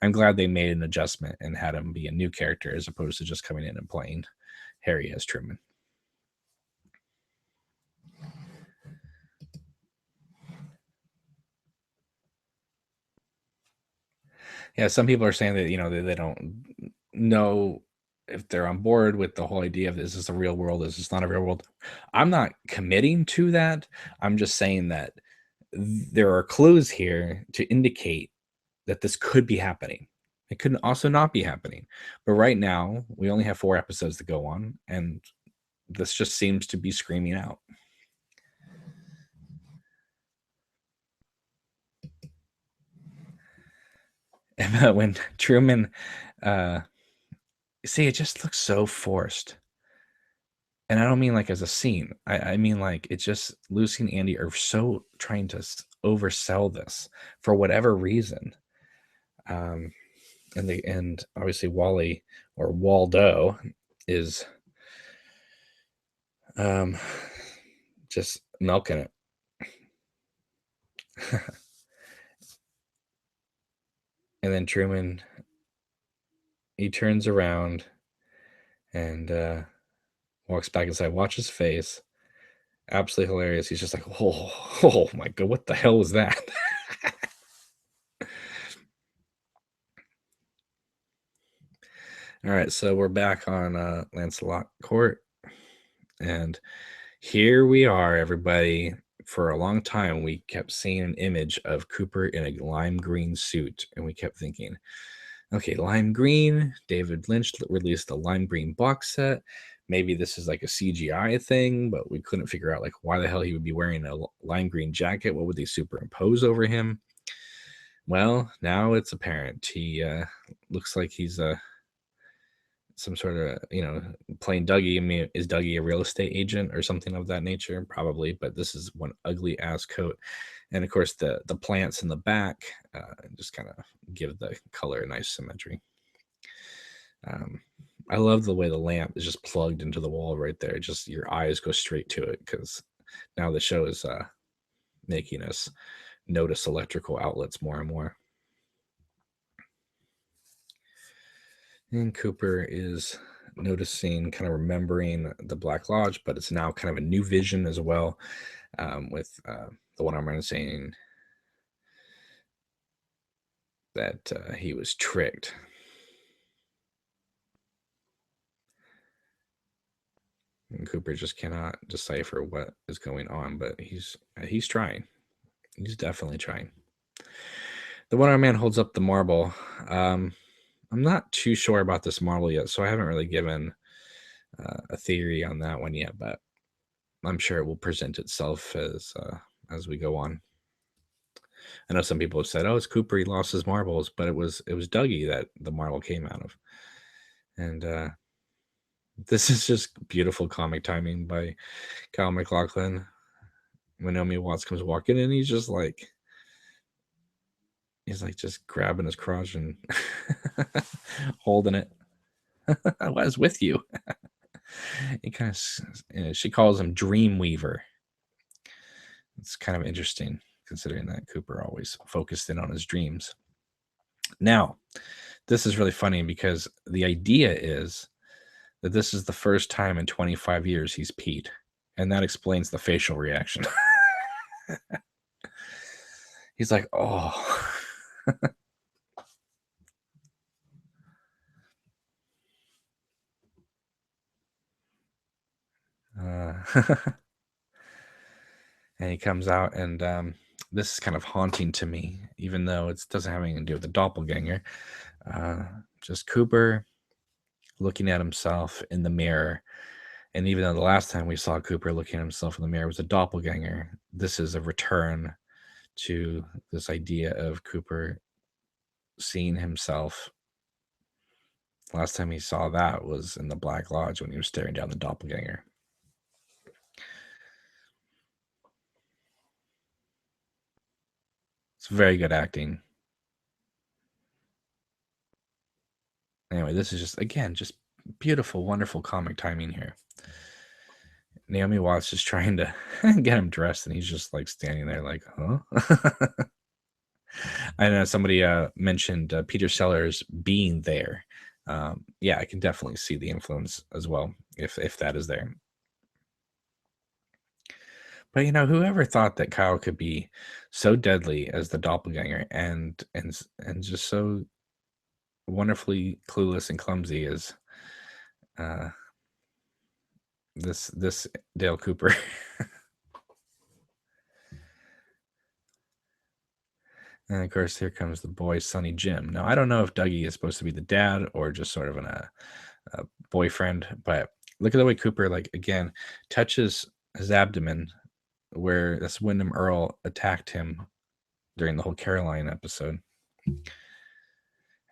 I'm glad they made an adjustment and had him be a new character as opposed to just coming in and playing Harry as Truman. Yeah, some people are saying that they don't know if they're on board with the whole idea of is this a real world, is this not a real world. I'm not committing to that. I'm just saying that there are clues here to indicate that this could be happening. It could also not be happening. But right now, we only have 4 episodes to go on, and this just seems to be screaming out. When Truman, see, it just looks so forced. And I don't mean like as a scene. I mean like it's just Lucy and Andy are so trying to oversell this for whatever reason. And obviously Wally or Waldo is just milking it. And then Truman, he turns around and walks back inside, watch his face. Absolutely hilarious. He's just like, oh my god, what the hell was that? All right, so we're back on Lancelot Court, and here we are, everybody. For a long time, we kept seeing an image of Cooper in a lime green suit, and we kept thinking, okay, lime green. David Lynch released a lime green box set. Maybe this is like a CGI thing, but we couldn't figure out like why the hell he would be wearing a lime green jacket. What would they superimpose over him? Well, now it's apparent. He looks like he's some sort of playing Dougie. I mean, is Dougie a real estate agent or something of that nature? Probably, but this is one ugly ass coat, and of course the plants in the back just kind of give the color a nice symmetry. I love the way the lamp is just plugged into the wall right there. Just your eyes go straight to it because now the show is making us notice electrical outlets more and more. And Cooper is noticing, kind of remembering the Black Lodge, but it's now kind of a new vision as well, with the one arm saying that he was tricked. And Cooper just cannot decipher what is going on, but he's trying. He's definitely trying. The one arm man holds up the marble. I'm not too sure about this marble yet, so I haven't really given a theory on that one yet, but I'm sure it will present itself as we go on. I know some people have said, "Oh, it's Cooper. He lost his marbles," but it was Dougie that the marble came out of. And this is just beautiful comic timing by Kyle MacLachlan. When Naomi Watts comes walking in, he's like just grabbing his crotch and holding it. I was with you. It kind of, she calls him Dreamweaver. It's kind of interesting considering that Cooper always focused in on his dreams. Now, this is really funny because the idea is that this is the first time in 25 years he's peed, and that explains the facial reaction. He's like, "Oh." Uh, and he comes out, and this is kind of haunting to me, even though it doesn't have anything to do with the doppelganger. Uh, just Cooper looking at himself in the mirror. And even though the last time we saw Cooper looking at himself in the mirror was a doppelganger, this is a return to this idea of Cooper seeing himself. Last time he saw that was in the Black Lodge when he was staring down the doppelganger. It's very good acting. Anyway, this is just, again, just beautiful, wonderful comic timing here. Naomi Watts is trying to get him dressed, and he's just like standing there, like, huh? I know somebody mentioned Peter Sellers being there. Yeah, I can definitely see the influence as well, if that is there. But whoever thought that Kyle could be so deadly as the doppelganger and just so wonderfully clueless and clumsy as uh, this Dale Cooper. And of course, here comes the boy, Sonny Jim. Now, I don't know if Dougie is supposed to be the dad or just sort of a boyfriend, but look at the way Cooper, like, again, touches his abdomen where this Wyndham Earl attacked him during the whole Caroline episode.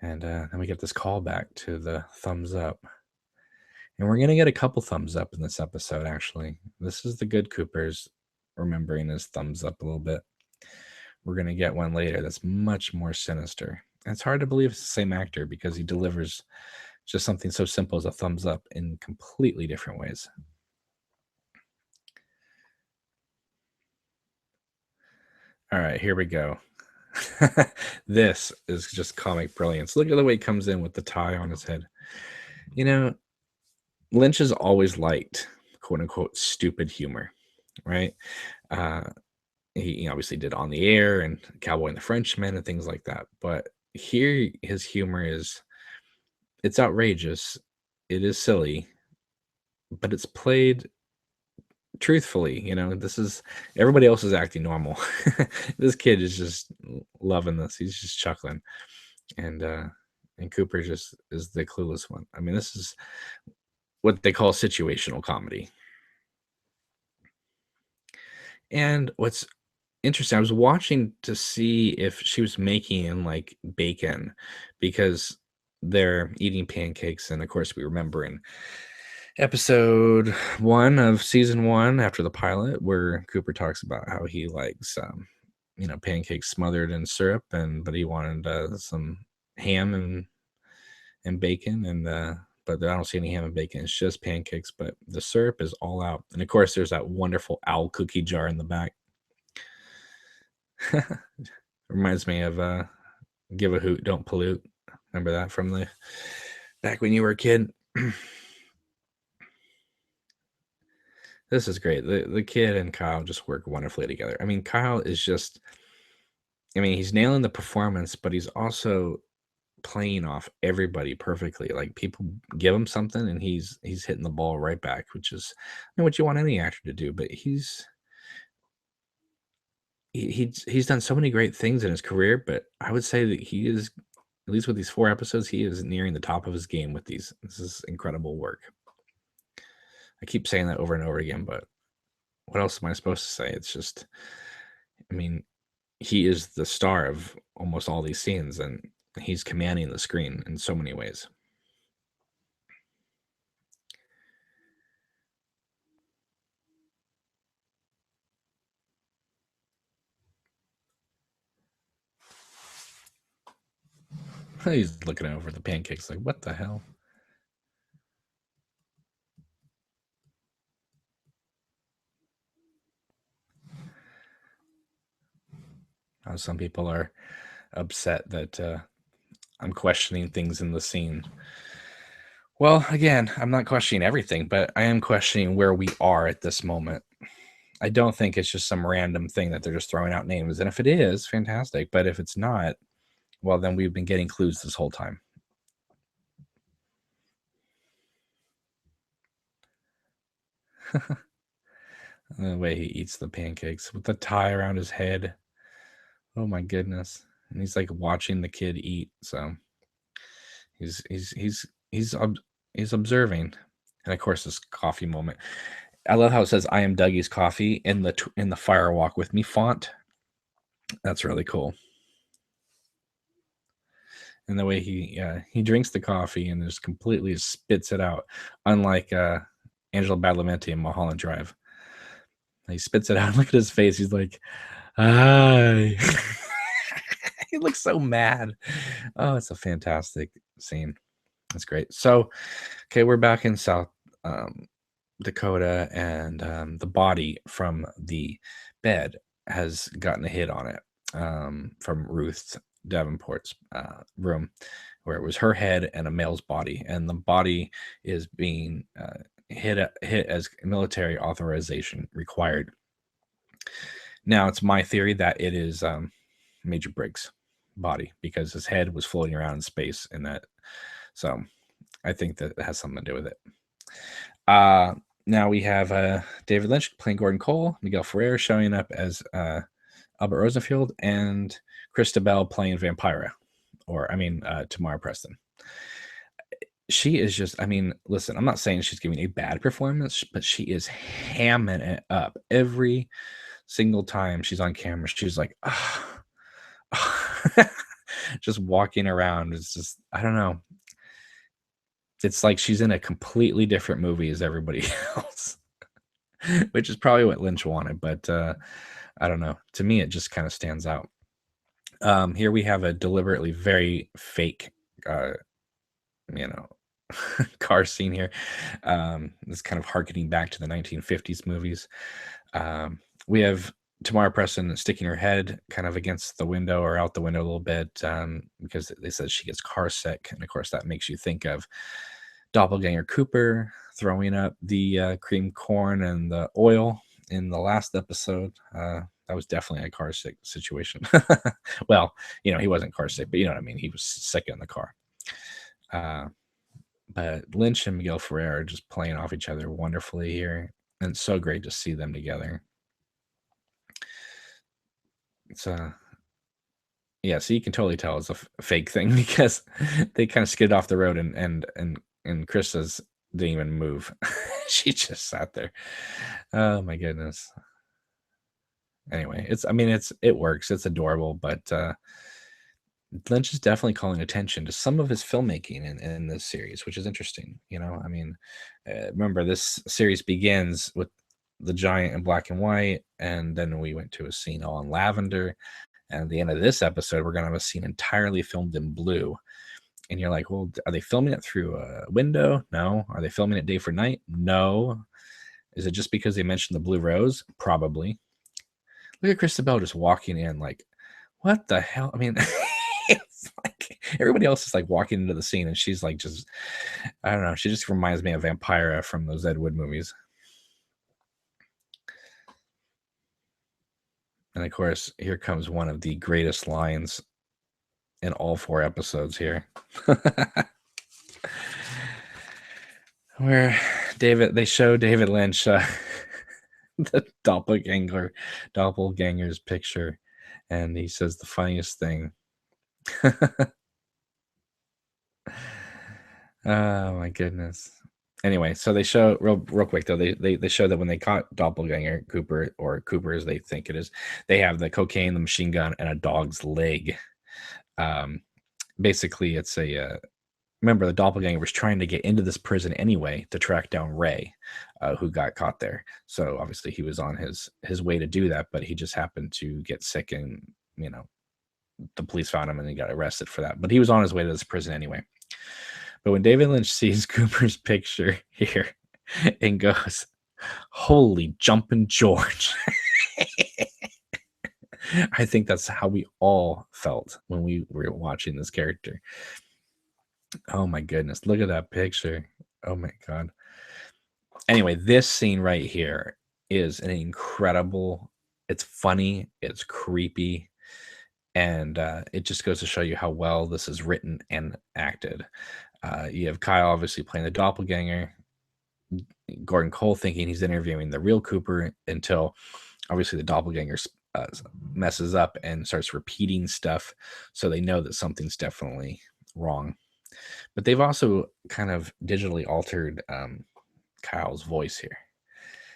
And then we get this callback to the thumbs up. And we're going to get a couple thumbs up in this episode, actually. This is the good Coopers remembering his thumbs up a little bit. We're going to get one later that's much more sinister. And it's hard to believe it's the same actor because he delivers just something so simple as a thumbs up in completely different ways. All right, here we go. This is just comic brilliance. Look at the way he comes in with the tie on his head. Lynch has always liked quote unquote stupid humor, right? Uh, he obviously did On the Air and Cowboy and the Frenchman and things like that. But here, his humor it's outrageous. It is silly, but it's played truthfully. This is everybody else is acting normal. This kid is just loving this. He's just chuckling, and Cooper just is the clueless one. I mean, this is what they call situational comedy. And what's interesting, I was watching to see if she was making like bacon because they're eating pancakes. And of course, we remember in episode 1 of season 1 after the pilot where Cooper talks about how he likes pancakes smothered in syrup, but he wanted some ham and bacon, but I don't see any ham and bacon. It's just pancakes, but the syrup is all out. And of course, there's that wonderful owl cookie jar in the back. Reminds me of Give a Hoot, Don't Pollute. Remember that from the back when you were a kid? This is great. The kid and Kyle just work wonderfully together. I mean, Kyle is just, he's nailing the performance, but he's also playing off everybody perfectly. Like, people give him something and he's hitting the ball right back, which is what you want any actor to do. But he's done so many great things in his career, but I would say that he is, at least with these 4 episodes, he is nearing the top of his game with these. This is incredible work. I keep saying that over and over again, but what else am I supposed to say? It's just, he is the star of almost all these scenes, and he's commanding the screen in so many ways. He's looking over the pancakes like, what the hell? Some people are upset that I'm questioning things in the scene. Well, again, I'm not questioning everything, but I am questioning where we are at this moment. I don't think it's just some random thing that they're just throwing out names. And if it is, fantastic. But if it's not, well, then we've been getting clues this whole time. The way he eats the pancakes with the tie around his head. Oh my goodness. And he's like watching the kid eat. So he's he's he's he's ob- he's observing. And of course, this coffee moment. I love how it says "I am Dougie's coffee" in the Fire Walk with Me font. That's really cool. And the way he drinks the coffee and just completely spits it out, unlike Angela Badalamenti in Mulholland Drive. He spits it out. Look at his face. He's like, "Hi." He looks so mad. Oh, it's a fantastic scene. That's great. So, okay, we're back in South um, Dakota, and the body from the bed has gotten a hit on it from Ruth Davenport's room, where it was her head and a male's body, and the body is being hit as military authorization required. Now, it's my theory that it is Major Briggs' body because his head was floating around in space in that. So I think that it has something to do with it. Now we have David Lynch playing Gordon Cole, Miguel Ferrer showing up as Albert Rosenfield, and Christabel playing Vampira, Tamara Preston. She is just, I mean, listen, I'm not saying she's giving a bad performance, but she is hamming it up every single time she's on camera. She's like, ah, just walking around. It's just, I don't know. It's like she's in a completely different movie as everybody else, which is probably what Lynch wanted, but I don't know. To me, it just kind of stands out. Here we have a deliberately very fake, you know, car scene here. It's kind of harkening back to the 1950s movies. We have Tamara Preston sticking her head kind of against the window or out the window a little bit because they said she gets car sick. And of course, that makes you think of Doppelganger Cooper throwing up the cream corn and the oil in the last episode. That was definitely a car sick situation. Well, he wasn't car sick, but you know what I mean? He was sick in the car. But Lynch and Miguel Ferrer are just playing off each other wonderfully here. And it's so great to see them together. It's yeah, so you can totally tell it's a fake thing because they kind of skidded off the road and Krista's didn't even move. She just sat there. Oh my goodness. Anyway, it works. It's adorable, but Lynch is definitely calling attention to some of his filmmaking in this series, which is interesting. Remember this series begins with the giant in black and white, and then we went to a scene all in lavender. And at the end of this episode, we're going to have a scene entirely filmed in blue. And you're like, well, are they filming it through a window? No. Are they filming it day for night? No. Is it just because they mentioned the blue rose? Probably. Look at Christabel just walking in like, what the hell? I mean, it's like everybody else is like walking into the scene and she's like just, I don't know. She just reminds me of Vampira from those Ed Wood movies. And of course, here comes one of the greatest lines in all 4 episodes here. Where they show David Lynch the doppelganger's picture, and he says the funniest thing. Oh my goodness. Anyway, so they show real quick though. They show that when they caught Doppelganger Cooper, or Cooper as they think it is, they have the cocaine, the machine gun, and a dog's leg. Basically, it's remember the Doppelganger was trying to get into this prison anyway to track down Ray, who got caught there. So obviously he was on his way to do that, but he just happened to get sick, and the police found him and he got arrested for that. But he was on his way to this prison anyway. But when David Lynch sees Cooper's picture here and goes, "Holy jumping George." I think that's how we all felt when we were watching this character. Oh my goodness, look at that picture. Oh my god. Anyway, this scene right here is an incredible, it's funny, it's creepy, and it just goes to show you how well this is written and acted. You have Kyle obviously playing the doppelganger, Gordon Cole thinking he's interviewing the real Cooper until obviously the doppelganger uh, messes up and starts repeating stuff, so they know that something's definitely wrong. But they've also kind of digitally altered Kyle's voice here,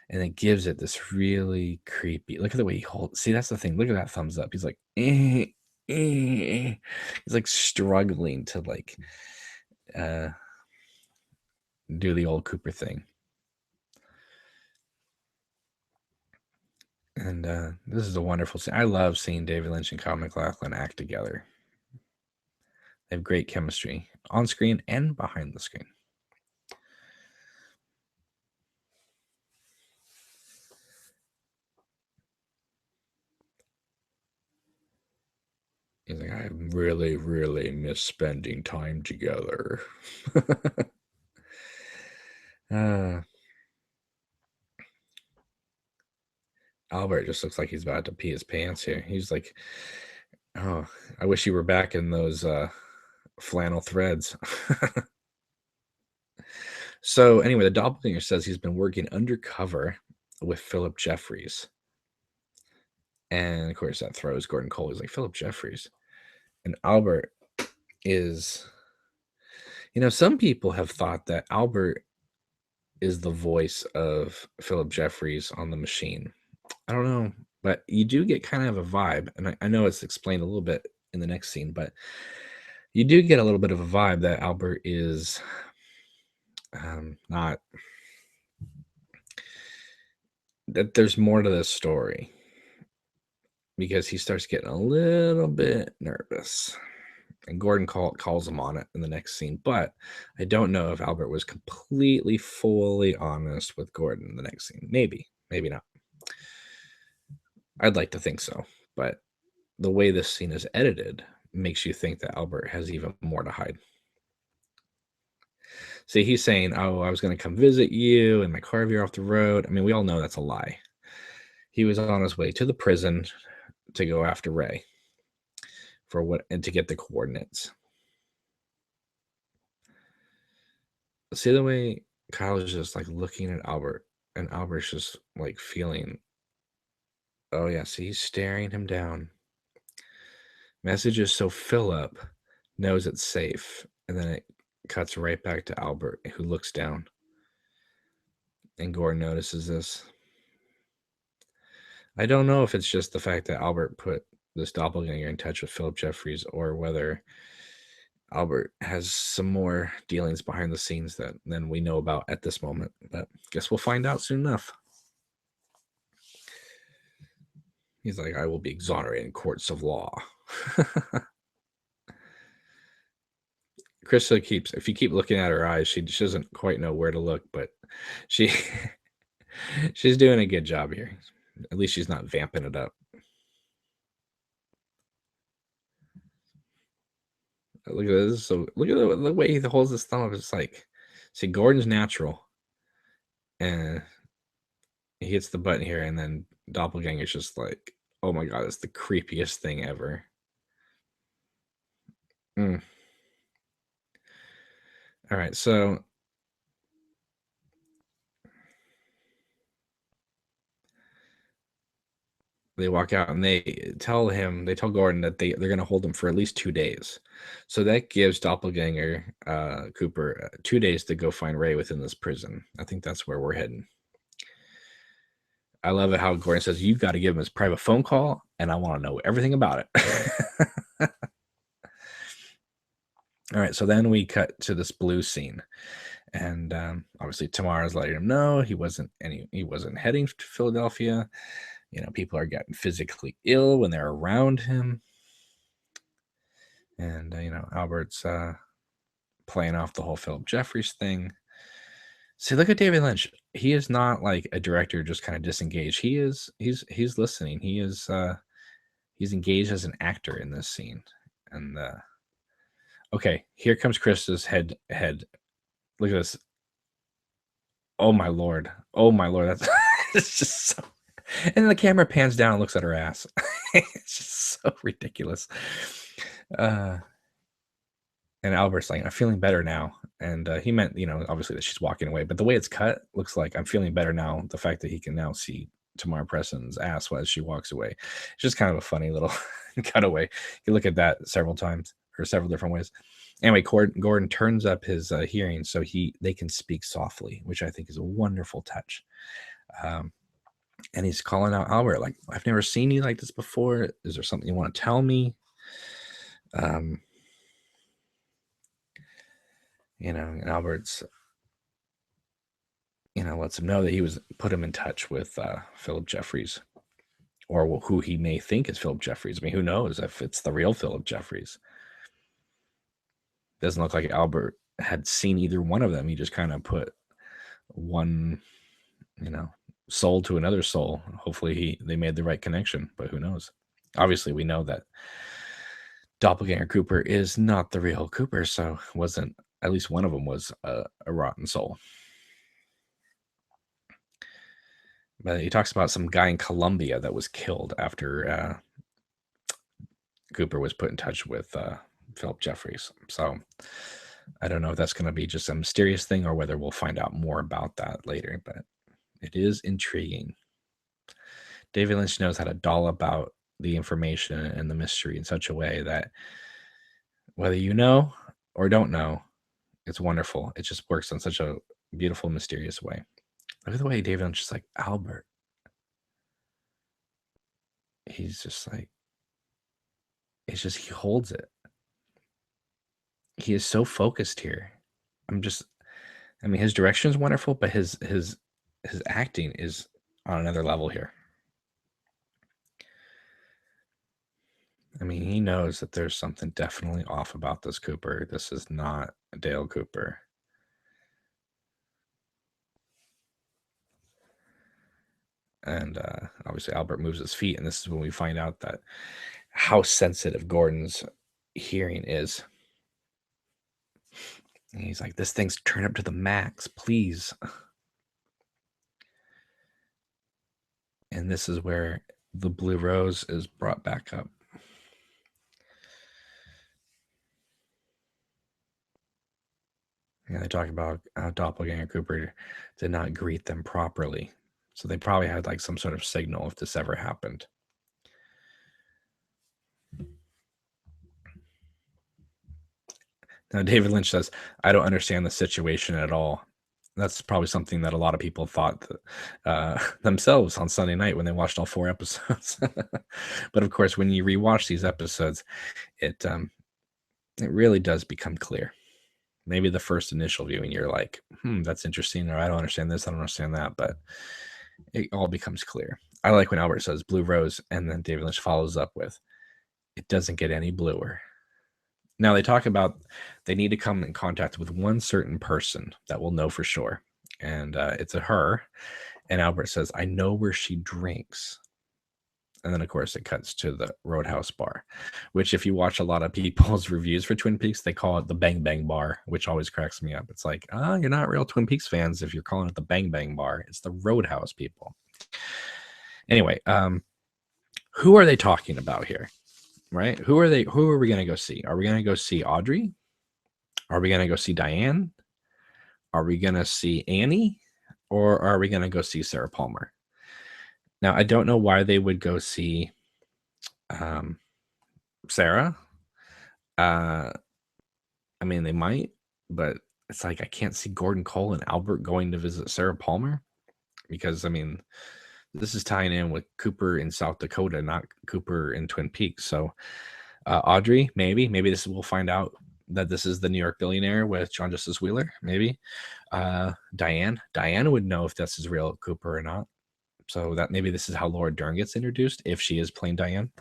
and it gives it this really creepy. Look at the way he holds. See, that's the thing. Look at that thumbs up. He's like, he's like struggling to like uh, do the old Cooper thing. And this is a wonderful scene. I love seeing David Lynch and Kyle MacLachlan act together. They have great chemistry on screen and behind the screen. He's like, I really, really miss spending time together. uh, Albert just looks like he's about to pee his pants here. He's like, oh, I wish you were back in those flannel threads. So anyway, the doppelganger says he's been working undercover with Philip Jeffries. And of course that throws Gordon Cole. He's like, Philip Jeffries. And Albert is, some people have thought that Albert is the voice of Philip Jeffries on the machine. I don't know, but you do get kind of a vibe. And I know it's explained a little bit in the next scene, but you do get a little bit of a vibe that Albert is not, that there's more to this story, because he starts getting a little bit nervous. And Gordon calls him on it in the next scene. But I don't know if Albert was completely, fully honest with Gordon in the next scene. Maybe, maybe not. I'd like to think so. But the way this scene is edited makes you think that Albert has even more to hide. See, he's saying, oh, I was going to come visit you and my car veer off the road. I mean, we all know that's a lie. He was on his way to the prison to go after Ray and to get the coordinates. See the way Kyle is just like looking at Albert, and Albert's just like feeling, oh yeah, see, he's staring him down. Messages so Philip knows it's safe, and then it cuts right back to Albert, who looks down, and Gordon notices this. I don't know if it's just the fact that Albert put this doppelganger in touch with Philip Jeffries, or whether Albert has some more dealings behind the scenes than we know about at this moment. But guess we'll find out soon enough. He's like, I will be exonerated in courts of law. Krista keeps, if you keep looking at her eyes, she doesn't quite know where to look, but she's doing a good job here. At least she's not vamping it up. Look at this. So look at the way he holds his thumb up. It's like, see, Gordon's natural, and he hits the button here, and then Doppelganger's just like, oh my god, it's the creepiest thing ever. All right, so they walk out and they tell Gordon that they're going to hold him for at least 2 days. So that gives Doppelganger Cooper 2 days to go find Ray within this prison. I think that's where we're heading. I love it how Gordon says, you've got to give him his private phone call, and I want to know everything about it. All right, so then we cut to this blue scene. And obviously Tamara's letting him know he wasn't heading to Philadelphia. People are getting physically ill when they're around him. And, Albert's playing off the whole Philip Jeffries thing. See, look at David Lynch. He is not like a director just kind of disengaged. He's listening. He is He's engaged as an actor in this scene. And okay, here comes Krista's head. Look at this. Oh my lord. Oh my lord. That's it's just so. And then the camera pans down and looks at her ass. It's just so ridiculous. And Albert's like, I'm feeling better now. And he meant, obviously that she's walking away. But the way it's cut looks like I'm feeling better now. The fact that he can now see Tamara Preston's ass as she walks away. It's just kind of a funny little cutaway. You look at that several times or several different ways. Anyway, Gordon turns up his hearing so they can speak softly, which I think is a wonderful touch. And he's calling out Albert, like, I've never seen you like this before. Is there something you want to tell me? And Albert's, lets him know that he was put him in touch with Philip Jeffries, or who he may think is Philip Jeffries. I mean, who knows if it's the real Philip Jeffries? Doesn't look like Albert had seen either one of them. He just kind of put one, soul to another soul. Hopefully they made the right connection, but who knows? Obviously, we know that Doppelganger Cooper is not the real Cooper, so wasn't, at least one of them was a rotten soul. But he talks about some guy in Colombia that was killed after Cooper was put in touch with Philip Jeffries. So I don't know if that's going to be just a mysterious thing or whether we'll find out more about that later, but it is intriguing. David Lynch knows how to doll about the information and the mystery in such a way that whether you know or don't know, it's wonderful. It just works in such a beautiful, mysterious way. Look at the way David Lynch is like, Albert. He's just like, it's just, he holds it. He is so focused here. His direction is wonderful, but his acting is on another level here. He knows that there's something definitely off about this Cooper. This is not Dale Cooper. And obviously Albert moves his feet, and this is when we find out that how sensitive Gordon's hearing is. And he's like, this thing's turned up to the max, please. And this is where the blue rose is brought back up. And they talk about how Doppelganger Cooper did not greet them properly. So they probably had like some sort of signal if this ever happened. Now, David Lynch says, I don't understand the situation at all. That's probably something that a lot of people thought themselves on Sunday night when they watched all 4 episodes. But of course, when you rewatch these episodes, it really does become clear. Maybe the first initial viewing, you're like, that's interesting, or I don't understand this, I don't understand that, but it all becomes clear. I like when Albert says blue rose, and then David Lynch follows up with, it doesn't get any bluer. Now they talk about they need to come in contact with one certain person that will know for sure. And it's a her. And Albert says, I know where she drinks. And then, of course, it cuts to the Roadhouse Bar, which if you watch a lot of people's reviews for Twin Peaks, they call it the Bang Bang Bar, which always cracks me up. It's like, you're not real Twin Peaks fans if you're calling it the Bang Bang Bar. It's the Roadhouse people. Anyway, who are they talking about here? Right? Who are we going to go see? Are we going to go see Audrey? Are we going to go see Diane? Are we going to see Annie? Or are we going to go see Sarah Palmer? Now, I don't know why they would go see Sarah. They might, but it's like I can't see Gordon Cole and Albert going to visit Sarah Palmer because, this is tying in with Cooper in South Dakota, not Cooper in Twin Peaks. So Audrey, maybe this we'll find out that this is the New York billionaire with John Justice Wheeler. Maybe Diane would know if this is real Cooper or not. So that maybe this is how Laura Dern gets introduced if she is playing Diane.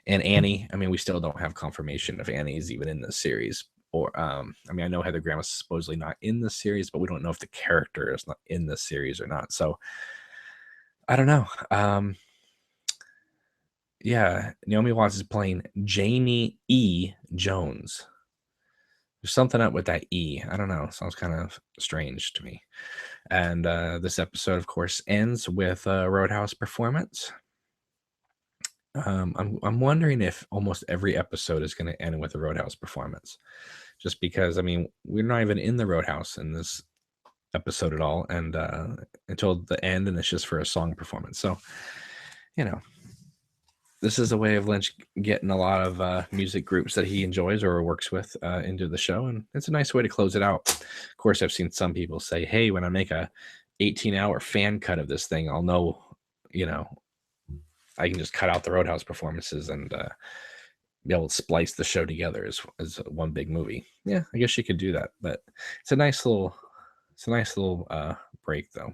And Annie, we still don't have confirmation if Annie is even in this series. Or I know Heather Graham is supposedly not in this series, but we don't know if the character is not in this series or not. So I don't know. Yeah, Naomi Watts is playing Janie E. Jones. There's something up with that E. I don't know. Sounds kind of strange to me. And this episode, of course, ends with a Roadhouse performance. I'm wondering if almost every episode is going to end with a Roadhouse performance, just because I mean we're not even in the Roadhouse in this episode at all, and until the end, and it's just for a song performance. So, you know, this is a way of Lynch getting a lot of music groups that he enjoys or works with into the show, and it's a nice way to close it out. Of course, I've seen some people say, "Hey, when I make a 18-hour fan cut of this thing, I'll know, you know, I can just cut out the Roadhouse performances and be able to splice the show together as one big movie." Yeah, I guess you could do that, but it's a nice little break though.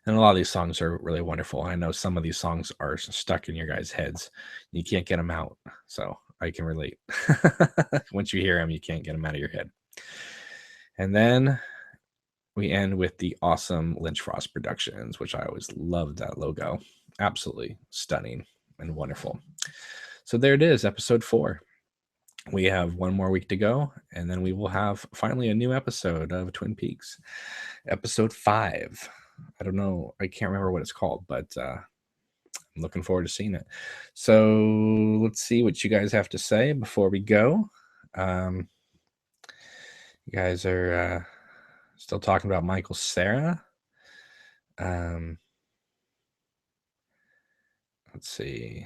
And a lot of these songs are really wonderful. I know some of these songs are stuck in your guys' heads. You can't get them out, so I can relate. Once you hear them, you can't get them out of your head. And then we end with the awesome Lynch Frost Productions, which I always loved that logo. Absolutely stunning and wonderful. So there it is, episode 4. We have one more week to go, and then we will have finally a new episode of Twin Peaks, episode 5. I don't know, I can't remember what it's called, but I'm looking forward to seeing it. So let's see what you guys have to say before we go. You guys are still talking about Michael Cera. Let's see.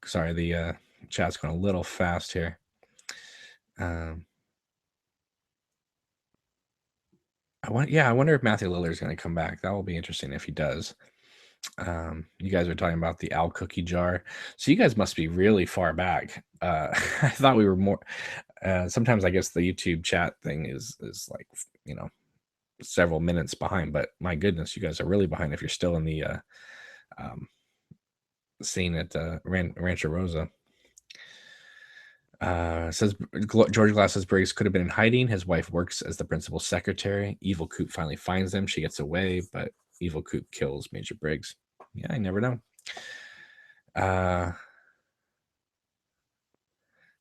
Sorry, the chat's going a little fast here. I wonder if Matthew Lillard is going to come back. That will be interesting if he does. You guys are talking about the Al cookie jar, so you guys must be really far back. I thought we were more. Sometimes I guess the YouTube chat thing is like, you know, several minutes behind, but my goodness, you guys are really behind if you're still in the scene at Rancho Rosa. Says George Glass says Briggs could have been in hiding. His wife works as the principal's secretary. Evil Coop finally finds them. She gets away, but Evil Coop kills Major Briggs. Yeah, I never know.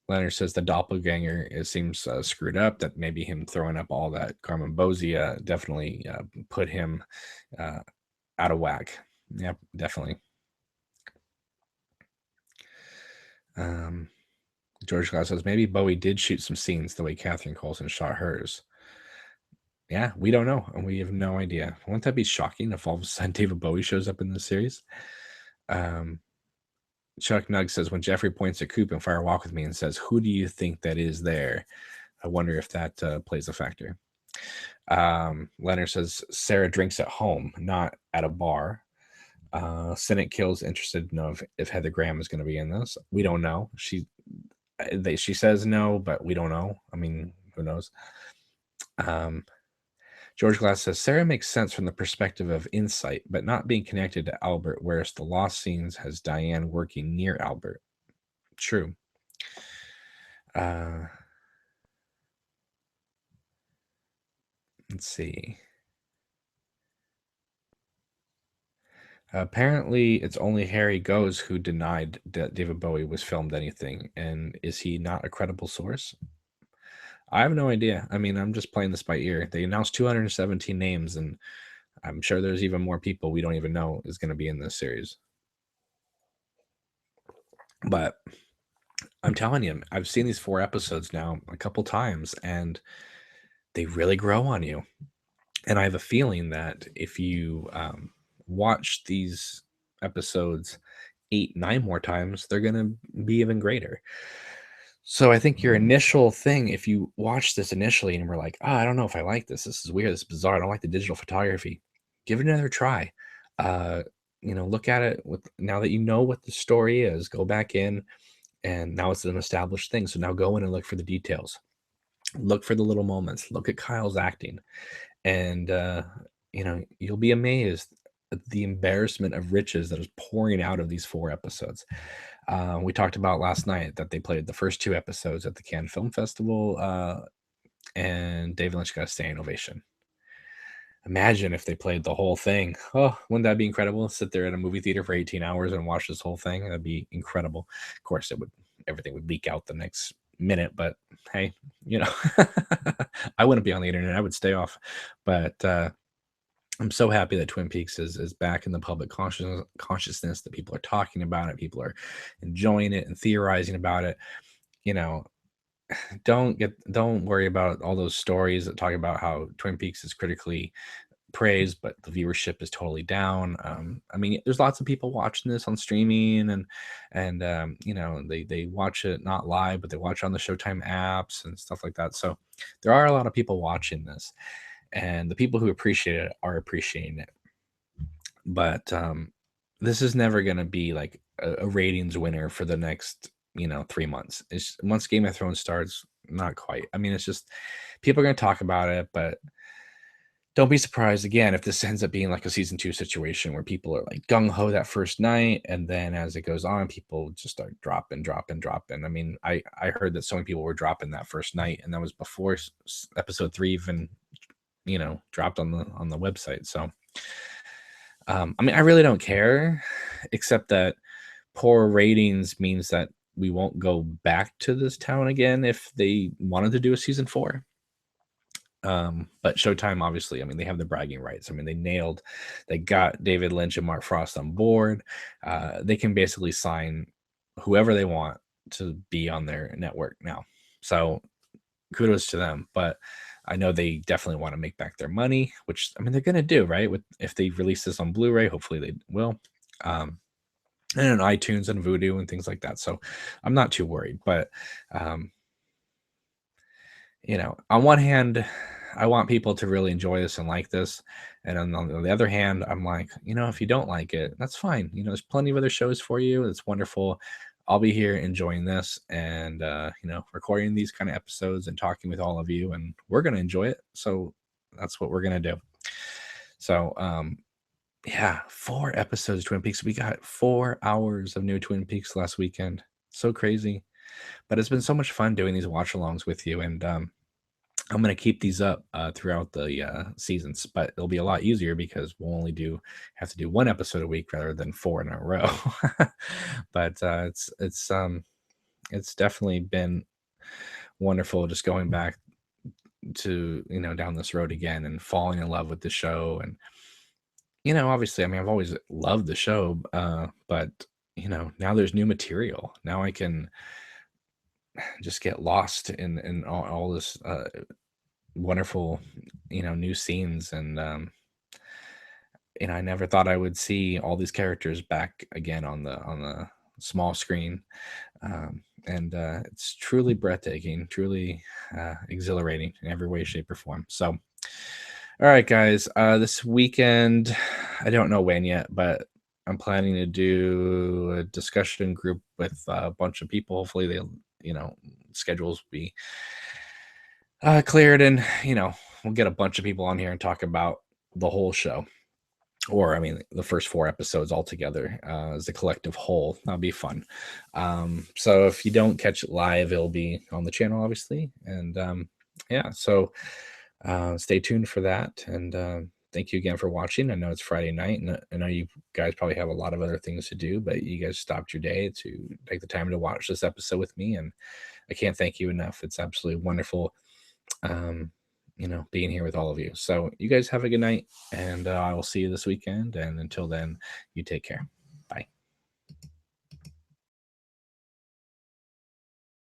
Leonard says the doppelganger seems screwed up. That maybe him throwing up all that Carmen Bozia definitely put him out of whack. Yeah, definitely. George Glass says maybe Bowie did shoot some scenes the way Catherine Coulson shot hers. Yeah, we don't know. We have no idea. Wouldn't that be shocking if all of a sudden David Bowie shows up in the series? Chuck Nugg says, when Jeffrey points at Coop in Fire Walk with Me and says, "Who do you think that is there?" I wonder if that plays a factor. Leonard says, Sarah drinks at home, not at a bar. Senate Kills interested to know if Heather Graham is going to be in this. We don't know. She says no, but we don't know. I mean, who knows? George Glass says Sarah makes sense from the perspective of insight, but not being connected to Albert, whereas the lost scenes has Diane working near Albert. True. Let's see. Apparently, it's only Harry Goes who denied that David Bowie was filmed anything. And is he not a credible source? I have no idea. I mean, I'm just playing this by ear. They announced 217 names, and I'm sure there's even more people we don't even know is going to be in this series. But I'm telling you, I've seen these 4 episodes now a couple times, and they really grow on you. And I have a feeling that if you watch these episodes 8, 9 more times, they're going to be even greater. So I think your initial thing, if you watch this initially and we're like, oh, I don't know if I like this. This is weird. This is bizarre. I don't like the digital photography. Give it another try. Look at it with now that you know what the story is. Go back in, and now it's an established thing. So now go in and look for the details. Look for the little moments. Look at Kyle's acting, and you'll be amazed at the embarrassment of riches that is pouring out of these 4 episodes. We talked about last night that they played the first 2 episodes at the Cannes Film Festival, and David Lynch got a standing ovation. Imagine if they played the whole thing. Oh, wouldn't that be incredible? Sit there in a movie theater for 18 hours and watch this whole thing. That'd be incredible. Of course, everything would leak out the next minute, but hey, you know, I wouldn't be on the internet. I would stay off. But I'm so happy that Twin Peaks is back in the public consciousness, that people are talking about it, people are enjoying it and theorizing about it. You know, don't worry about all those stories that talk about how Twin Peaks is critically praised, but the viewership is totally down. I mean, there's lots of people watching this on streaming, and you know, they watch it not live, but they watch it on the Showtime apps and stuff like that. So there are a lot of people watching this, and the people who appreciate it are appreciating it. But this is never going to be like a ratings winner for the next 3 months. It's once Game of Thrones starts, not quite. I mean, it's just people are going to talk about it, but don't be surprised again if this ends up being like a season 2 situation where people are like gung ho that first night, and then as it goes on, people just start dropping. I mean, I heard that so many people were dropping that first night, and that was before episode 3 even dropped on the website. So I mean, I really don't care, except that poor ratings means that we won't go back to this town again if they wanted to do a season 4. But Showtime, obviously, I mean, they have the bragging rights. I mean, they got David Lynch and Mark Frost on board. They can basically sign whoever they want to be on their network now. So kudos to them. But I know they definitely want to make back their money, which I mean they're gonna do, right? If they release this on Blu-ray, hopefully they will. And on iTunes and Vudu and things like that. So I'm not too worried. But um, on one hand, I want people to really enjoy this and like this. And on the other hand, I'm like, if you don't like it, that's fine. There's plenty of other shows for you. It's wonderful. I'll be here enjoying this and, recording these kind of episodes and talking with all of you, and we're going to enjoy it. So that's what we're going to do. So, yeah, 4 episodes, Twin Peaks. We got 4 hours of new Twin Peaks last weekend. So crazy. But it's been so much fun doing these watch alongs with you. And, I'm going to keep these up throughout the seasons, but it'll be a lot easier because we'll only have to do 1 episode a week rather than 4 in a row. But it's definitely been wonderful just going back to down this road again and falling in love with the show. And obviously, I mean, I've always loved the show, but now there's new material. Now I can just get lost in all this wonderful new scenes. And I never thought I would see all these characters back again on the small screen. And it's truly breathtaking, truly exhilarating in every way, shape, or form. So all right, guys, this weekend, I don't know when yet, but I'm planning to do a discussion group with a bunch of people. Hopefully they'll schedules will be cleared, and we'll get a bunch of people on here and talk about the whole show, or I mean the first 4 episodes all together as a collective whole. That'll be fun. So if you don't catch it live, it'll be on the channel, obviously. And yeah, so stay tuned for that. And thank you again for watching. I know it's Friday night, and I know you guys probably have a lot of other things to do, but you guys stopped your day to take the time to watch this episode with me, and I can't thank you enough. It's absolutely wonderful being here with all of you. So you guys have a good night, and I will see you this weekend. And until then, you take care.